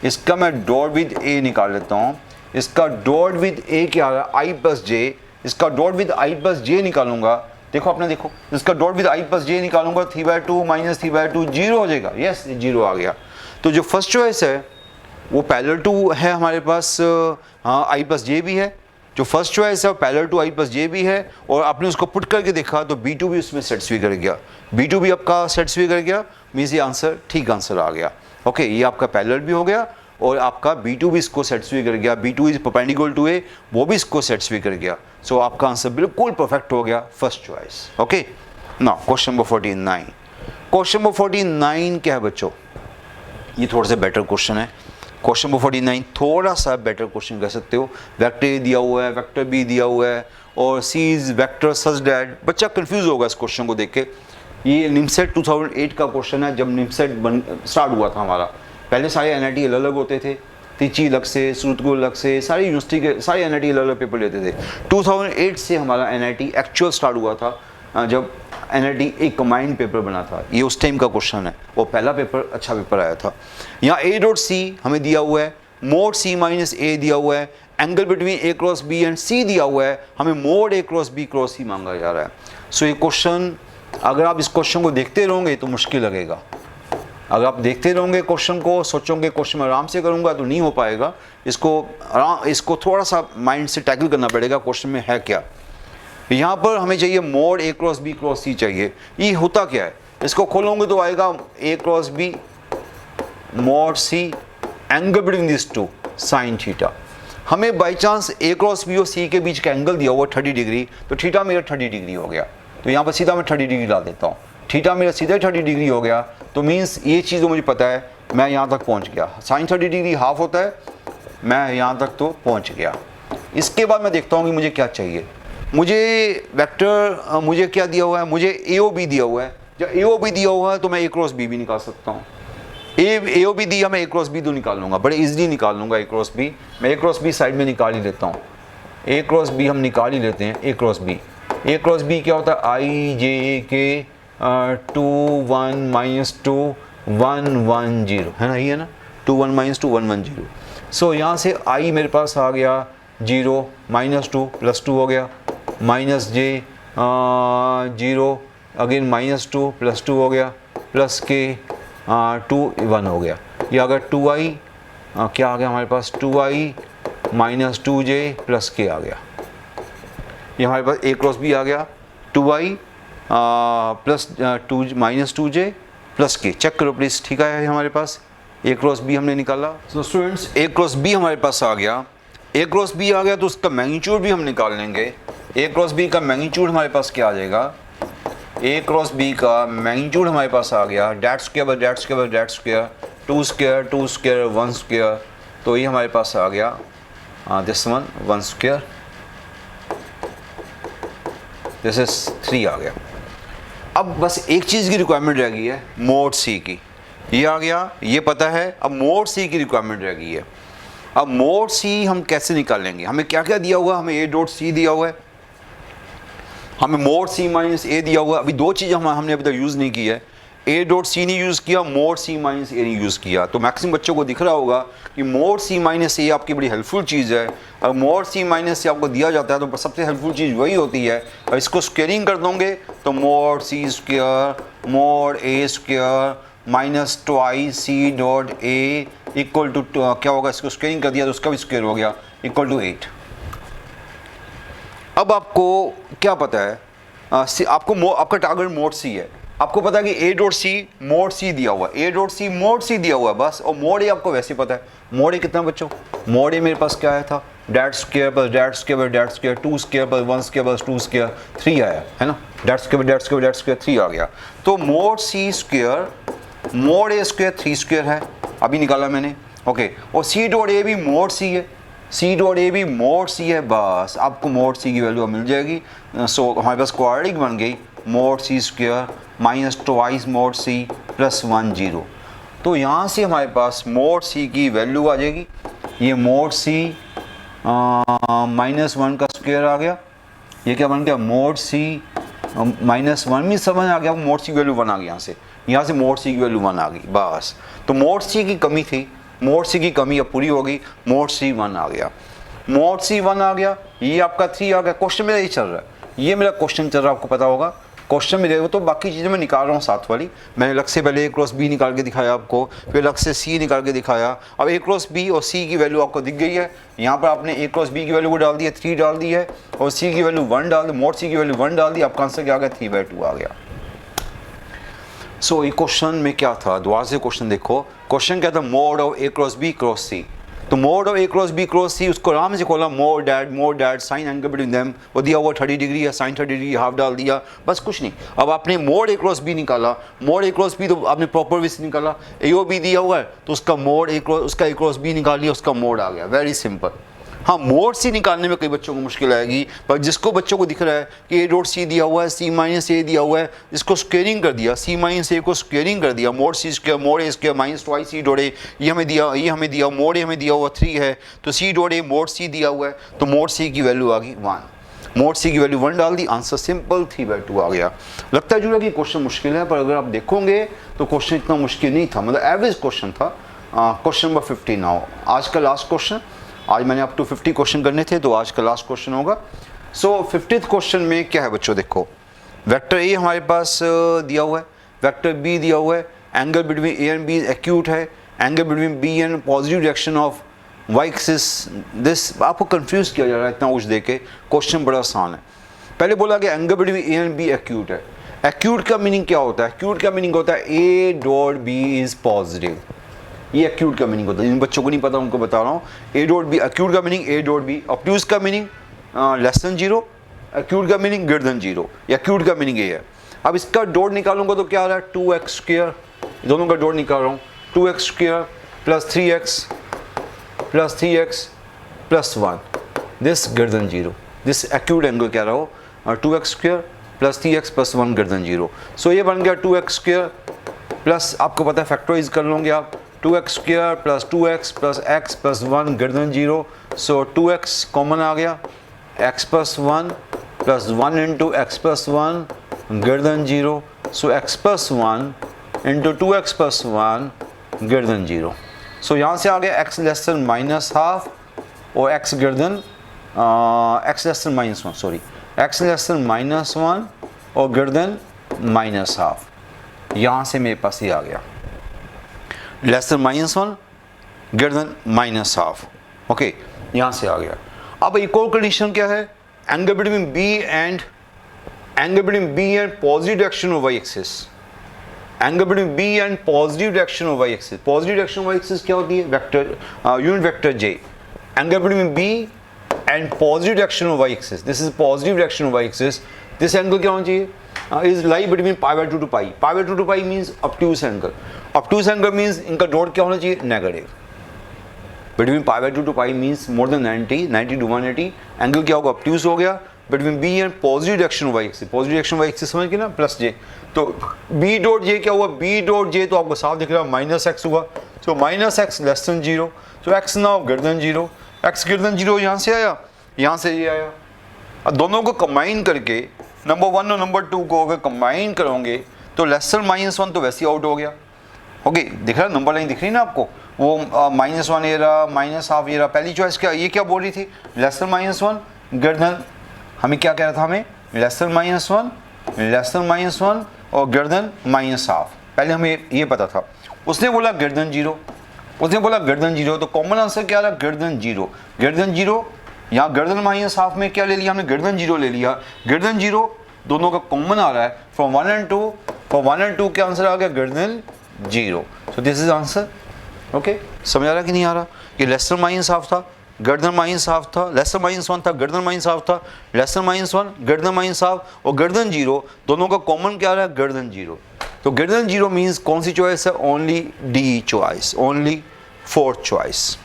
इसका मैं डॉट विद a निकाल लेता हूँ। इसका डॉट विद a क्या आ रहा है, i प्लस j, इसका dot with i plus j निकालूंगा। देखो आपने, देखो इसका dot with i plus j निकालूंगा, 3/2 माइनस 3/2 जीरो हो जाएगा। यस, जीरो आ गया। तो जो फर्स्ट चॉइस है वो पैरेलल टू है हमारे पास, हाँ i प्लस j भी है। जो फर्स्ट चॉइस है वो parallel to i plus j भी है, और आपने उसको पुट करके देखा तो b2 भी उसमें सेटिस्फाई कर गया, b2 भी आपका सेटिस्फाई कर गया, मीन्स ये आंसर ठीक आंसर आ गया। ओके, ये आपका पैरेलल भी हो गया, और आपका b2 भी इसको सेटिस्फाई कर गया, b2 is perpendicular to a, वो भी इसको सेटिस्फाई कर गया। सो आपका आंसर बिल्कुल परफेक्ट हो गया, first choice. Okay, now question number 49। Question number 49 क्या है बच्चों, ये थोड़ा सा बेटर क्वेश्चन है। क्वेश्चन नंबर 49 थोड़ा सा बेटर क्वेश्चन कह सकते हो। वेक्टर ए दिया हुआ है, वेक्टर बी दिया हुआ है, और सी इज वेक्टर सच दैट। बच्चा कंफ्यूज होगा इस क्वेश्चन को देख के। ये निमसेट 2008 का क्वेश्चन है, जब निमसेट स्टार्ट हुआ था हमारा। पहले सारे एनआईटी अलग अलग होते थे, तिची अलग से, सूरतगुल अलग से, सारी यूनिवर्सिटी के सारे एनआईटी अलग अलग पेपर लेते थे। 2008 से हमारा एनआईटी एक्चुअल स्टार्ट हुआ था, जब एनआईटी एक कंबाइंड पेपर बना था। ये उस टाइम का क्वेश्चन है, वो पहला पेपर अच्छा पेपर आया था। यहाँ ए डॉट सी हमें दिया हुआ है, मोड सी माइनस ए दिया हुआ है, angle between A cross B and C दिया हुआ है, हमें mod A cross B cross C मांगा जा रहा है। सो ये क्वेश्चन, अगर आप इस क्वेश्चन को देखते रहोगे तो मुश्किल लगेगा। अगर आप देखते रहोगे क्वेश्चन को, सोचोगे क्वेश्चन में आराम से करूँगा तो नहीं हो पाएगा। इसको थोड़ा सा माइंड से टैकल करना पड़ेगा, क्वेश्चन में है क्या। यहाँ पर हमें चाहिए mod A cross B cross C चाहिए। ये होता क्या है, इसको खोलोगे तो आएगा A cross B mod C angle between this two sine theta. हमें by chance A cross B और सी के बीच का एंगल दिया हुआ 30 डिग्री, तो थीटा मेरा 30 डिग्री हो गया। तो यहाँ पर सीधा मैं 30 डिग्री ला देता हूँ, थीटा मेरा सीधा 30 डिग्री हो गया। तो मीन्स ये चीज़ तो मुझे पता है, मैं यहाँ तक पहुँच गया। साइन 30 डिग्री हाफ होता है, मैं यहाँ तक तो पहुँच गया। इसके बाद मैं देखता हूँ कि मुझे क्या चाहिए। मुझे वेक्टर मुझे क्या दिया हुआ है, मुझे ए ओ बी दिया हुआ है। जब ए ओ बी दिया हुआ है तो मैं ए क्रॉस बी भी निकाल सकता हूँ। ए ओ बी दिया, मैं ए क्रॉस बी तो निकाल लूँगा, बड़े इजीली निकाल लूँगा ए क्रॉस बी। मैं ए क्रॉस बी साइड में निकाल ही लेता हूँ, ए क्रॉस बी हम निकाल ही लेते हैं। ए क्रॉस बी, ए क्रॉस बी क्या होता है, आई जे के 2 1 माइनस 2 1 1 0 है ना, ये है ना, 2 1 माइनस 2 1 1 0। सो यहाँ से आई मेरे पास आ गया 0 माइनस 2 प्लस 2 हो गया, माइनस जे 0 अगेन माइनस 2 प्लस 2 हो गया, प्लस के 2 1 हो गया। ये आ गया 2i, क्या आ गया हमारे पास, 2i माइनस 2j प्लस के आ गया। ये हमारे पास ए क्रॉस बी आ गया, 2i plus 2 minus 2j plus के। चेक करो प्लीज़, ठीक है हमारे पास ए क्रॉस बी हमने निकाला। तो स्टूडेंट्स ए क्रॉस बी हमारे पास आ गया। ए क्रॉस बी आ गया तो उसका मैग्नीट्यूड भी हम निकाल लेंगे। ए क्रॉस बी का मैग्नीट्यूड हमारे पास क्या आ जाएगा, ए क्रॉस बी का मैग्नीट्यूड हमारे पास आ गया that square by that square by that square, 2 square 2 square 1 square. तो ये हमारे पास आ गया this one 1 square, this is 3 आ गया। अब बस एक चीज़ की रिक्वायरमेंट रह गई है, मोड सी की। ये आ गया, ये पता है, अब मोड सी की रिक्वायरमेंट रह गई है। अब मोड सी हम कैसे निकालेंगे, हमें क्या क्या दिया हुआ है, हमें ए डॉट सी दिया हुआ है, हमें मोड सी माइनस ए दिया हुआ है। अभी दो चीज़ हमने अभी तक यूज़ नहीं की है, ए डॉट सी नहीं यूज़ किया, मोड सी माइनस ए नहीं यूज़ किया। तो मैक्सिमम बच्चों को दिख रहा होगा कि मोड सी माइनस ए आपकी बड़ी हेल्पफुल चीज़ है। अगर मोड सी माइनस से आपको दिया जाता है तो सबसे हेल्पफुल चीज़ वही होती है। और इसको स्क्वेयरिंग कर दोगे तो mod C square mod A square minus twice C dot A equal to क्या होगा, इसको स्क्वेयरिंग कर दिया तो उसका भी स्क्वायर हो गया, इक्वल टू 8। अब आपको क्या पता है, आपको आपका टारगेट मोड सी है, आपको पता है कि ए डॉट सी मोड सी दिया हुआ है, ए डॉट सी मोड सी दिया हुआ है बस। और मोड ए आपको वैसे पता है, मोड ए कितना बच्चों, मोड ए मेरे पास क्या आया था, that square plus that square plus that square 2 square plus 1 square plus 2 square 3 आया है ना, that square that square that square 3 आ गया। तो mod C square mod A square 3 square है, अभी निकाला मैंने, ओके। और सी डॉट ए भी मोड सी है, सी डॉट ए भी मोड सी है, बस आपको मोड सी की वैल्यू मिल जाएगी। सो हमारे पास क्वाड्रेटिक बन गई, mod C square minus twice mod C plus 1 0। तो यहाँ से हमारे पास मोड सी की वैल्यू आ जाएगी, ये मोड सी माइनस 1 का स्क्वायर आ गया, ये क्या बन गया, मोड सी माइनस 1 में समझ आ गया, मोड सी की वैल्यू 1 आ गई, यहाँ से मोड सी की वैल्यू 1 आ गई बस। तो मोड सी की कमी थी, मोड सी की कमी अब पूरी हो गई, मोड सी 1 आ गया, मोड सी 1 आ गया, ये आपका 3 आ गया। क्वेश्चन मेरा ये चल रहा है, ये मेरा क्वेश्चन चल रहा है, आपको पता होगा क्वेश्चन में देखो तो बाकी चीज़ें मैं निकाल रहा हूँ साथ वाली। मैंने अलग से पहले ए क्रॉस बी निकाल के दिखाया आपको, फिर अलग से सी निकाल के दिखाया। अब ए क्रॉस बी और सी की वैल्यू आपको दिख गई है, यहाँ पर आपने ए क्रॉस बी की वैल्यू को डाल दी है 3 डाल दी है, और सी की वैल्यू 1 डाल दी, मोड सी की वैल्यू 1 डाल दी, आपका आंसर क्या आ गया, 3/2 आ गया। सो ये क्वेश्चन में क्या था, दोबारा से क्वेश्चन देखो, क्वेश्चन क्या था, mod of A cross B cross C. तो mod of A cross B cross C, उसको आराम से खोला, mod that sine angle between them, वो दिया हुआ 30 डिग्री है, साइन 30 डिग्री हाफ डाल दिया, बस कुछ नहीं। अब आपने मोड ए क्रॉस बी निकाला, मोड ए क्रॉस बी तो आपने प्रॉपर वे से निकाला, ए ओ बी दिया हुआ है तो उसका मोड ए क्रॉस, उसका ए क्रॉस बी निकाल लिया, उसका मोड आ गया, वेरी सिंपल। हाँ, मोड सी निकालने में कई बच्चों को मुश्किल आएगी, पर जिसको बच्चों को दिख रहा है कि ए डॉट सी दिया हुआ है, सी माइनस ए दिया हुआ है, इसको स्क्वेयरिंग कर दिया, सी माइनस ए को स्क्वेयरिंग कर दिया, mod C square mod A square minus twice C dot A, ये हमें दिया मोड ए हमें दिया हुआ 3 है, तो सी डॉट ए मोड सी दिया हुआ है, तो मोड सी की वैल्यू आ गई 1, मोड सी की वैल्यू 1 डाल दी, आंसर सिंपल 3/2 आ गया। लगता है जो कि क्वेश्चन मुश्किल है, पर अगर आप देखोगे तो क्वेश्चन इतना मुश्किल नहीं था, मतलब एवरेज क्वेश्चन था। क्वेश्चन नंबर 15 नाउ, आज का लास्ट क्वेश्चन, आज मैंने अप टू 50 क्वेश्चन करने थे, तो आज का लास्ट क्वेश्चन होगा। सो 50th क्वेश्चन में क्या है बच्चों, देखो वेक्टर ए हमारे पास दिया हुआ है, वेक्टर बी दिया हुआ है, angle between A and B acute है, angle between B and positive direction of Y axis this. आपको कंफ्यूज किया जा रहा है इतना कुछ दे के, क्वेश्चन बड़ा आसान है। पहले बोला कि angle between A and B acute है, एक्यूट का मीनिंग क्या होता है, एक्यूट का मीनिंग होता है A dot B is positive, ये एक्यूट का मीनिंग होता है, जिन बच्चों को नहीं पता उनको बता रहा हूँ। ए डॉट बी एक्यूट का meaning A dot B, obtuse का मीनिंग लेस देन 0, एक्यूट का मीनिंग ग्रेटर देन 0, एक्यूट का मीनिंग ये है। अब इसका डॉट निकालूंगा तो क्या आ रहा है, 2x स्क्वायर, दोनों का डॉट निकाल रहा हूँ, 2x square plus 3x plus 3x plus 1 this greater than 0, this acute angle क्या रहा हो 2x square plus 3x plus 1 greater than 0। सो ये बन गया 2x स्क्वायर प्लस, आपको पता है फैक्टराइज कर लोगे आप, 2x square plus 2x plus x plus 1 greater than 0। सो 2x कॉमन आ गया, x plus 1 plus 1 into x plus 1 greater than 0। सो x plus 1 into 2x plus 1 greater than 0। सो यहाँ से आ गया x less than minus half और x greater than x less than minus 1, sorry x less than minus 1 और greater than minus half. यहाँ से मेरे पास ये आ गया less than minus 1 greater than minus half. Okay, यहाँ से आ गया। अब एक और कंडीशन क्या है, angle between B and positive direction of y axis, angle between B and positive direction of y axis. Positive direction of y axis क्या होती है, vector unit vector j, angle between B and positive direction of y axis, this is positive direction of y axis. This angle क्या होना चाहिए, is lie between π/2 to pi, π/2 to pi means obtuse angle, obtuse angle means इनका dot क्या होना चाहिए, negative. Between π/2 to pi means more than 90 to 180, angle क्या होगा, obtuse हो गया। Between B and positive direction of y axis, positive direction of y axis समझ गए ना, प्लस j, तो B डॉट j क्या हुआ, B डॉट j तो आपको साफ दिख रहा है माइनस x हुआ, so minus x less than 0, सो x now greater than 0, x greater than 0 यहाँ से आया, यहाँ से ये आया। अब दोनों को कंबाइन करके नंबर 1 और नंबर 2 को अगर कंबाइन करोगे तो लेस देन माइनस 1 तो वैसे ही आउट हो गया। ओके, दिख रहा है नंबर लाइन दिख रही है ना आपको, वो माइनस 1 ये रहा, माइनस हाफ ये रहा। पहली चॉइस क्या, ये क्या बोल रही थी, less than minus 1 greater than, हमें क्या कह रहा था, हमें लेस देन माइनस 1 और ग्रेटर देन माइनस हाफ, पहले हमें ये पता था। उसने बोला ग्रेटर देन 0, उसने बोला ग्रेटर देन 0, तो कॉमन आंसर क्या रहा, ग्रेटर देन 0, ग्रेटर देन 0। यहाँ ग्रेटर देन माइनस हाफ में क्या ले लिया हमने, ग्रेटर देन 0 ले लिया, ग्रेटर देन 0 दोनों का कॉमन आ रहा है फ्रॉम 1 एंड 2, फॉर 1 एंड 2 क्या आंसर आ गया, greater than 0। So this is answer. Okay, समझ आ रहा कि नहीं आ रहा, ये लेस देन माइनस हाफ था, ग्रेटर देन माइनस हाफ था, लेस देन माइनस 1 था, ग्रेटर देन माइनस हाफ था, less than minus 1 greater than minus half और ग्रेटर देन 0 दोनों का कॉमन क्या आ रहा है, ग्रेटर देन 0। तो ग्रेटर देन 0 मीन्स कौन सी चॉइस है, only D choice, only fourth choice.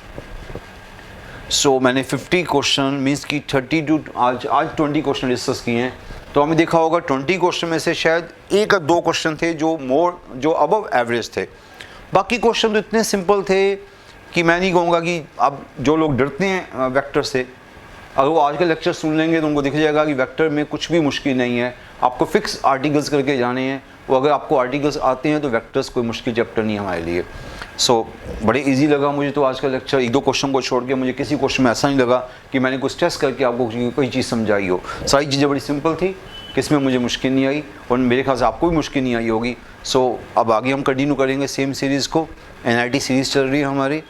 So मैंने 50 क्वेश्चन मीन्स की 30 टू आज 20 क्वेश्चन डिस्कस किए हैं। तो हमें देखा होगा 20 क्वेश्चन में से शायद 1 या 2 क्वेश्चन थे जो अबव एवरेज थे, बाकी क्वेश्चन तो इतने सिंपल थे कि मैं नहीं कहूँगा कि अब जो लोग डरते हैं वेक्टर से, अगर वो आज का लेक्चर सुन लेंगे तो उनको दिख जाएगा कि वेक्टर में कुछ भी मुश्किल नहीं है, आपको फिक्स आर्टिकल्स करके जाने हैं। वो अगर आपको आर्टिकल्स आते हैं तो वेक्टर्स कोई मुश्किल चैप्टर नहीं है हमारे लिए। सो बड़े इजी लगा मुझे तो आज का लेक्चर, 1-2 क्वेश्चन को छोड़ के मुझे किसी क्वेश्चन में ऐसा नहीं लगा कि मैंने कुछ टेस्ट करके आपको कोई चीज़ समझाई हो। सारी चीज़ें बड़ी सिंपल थी, किसमें मुझे मुश्किल नहीं आई और मेरे ख्याल से आपको भी मुश्किल नहीं आई होगी। सो अब आगे हम कंटिन्यू करेंगे सेम सीरीज़ को, NIT सीरीज़ चल रही है हमारी।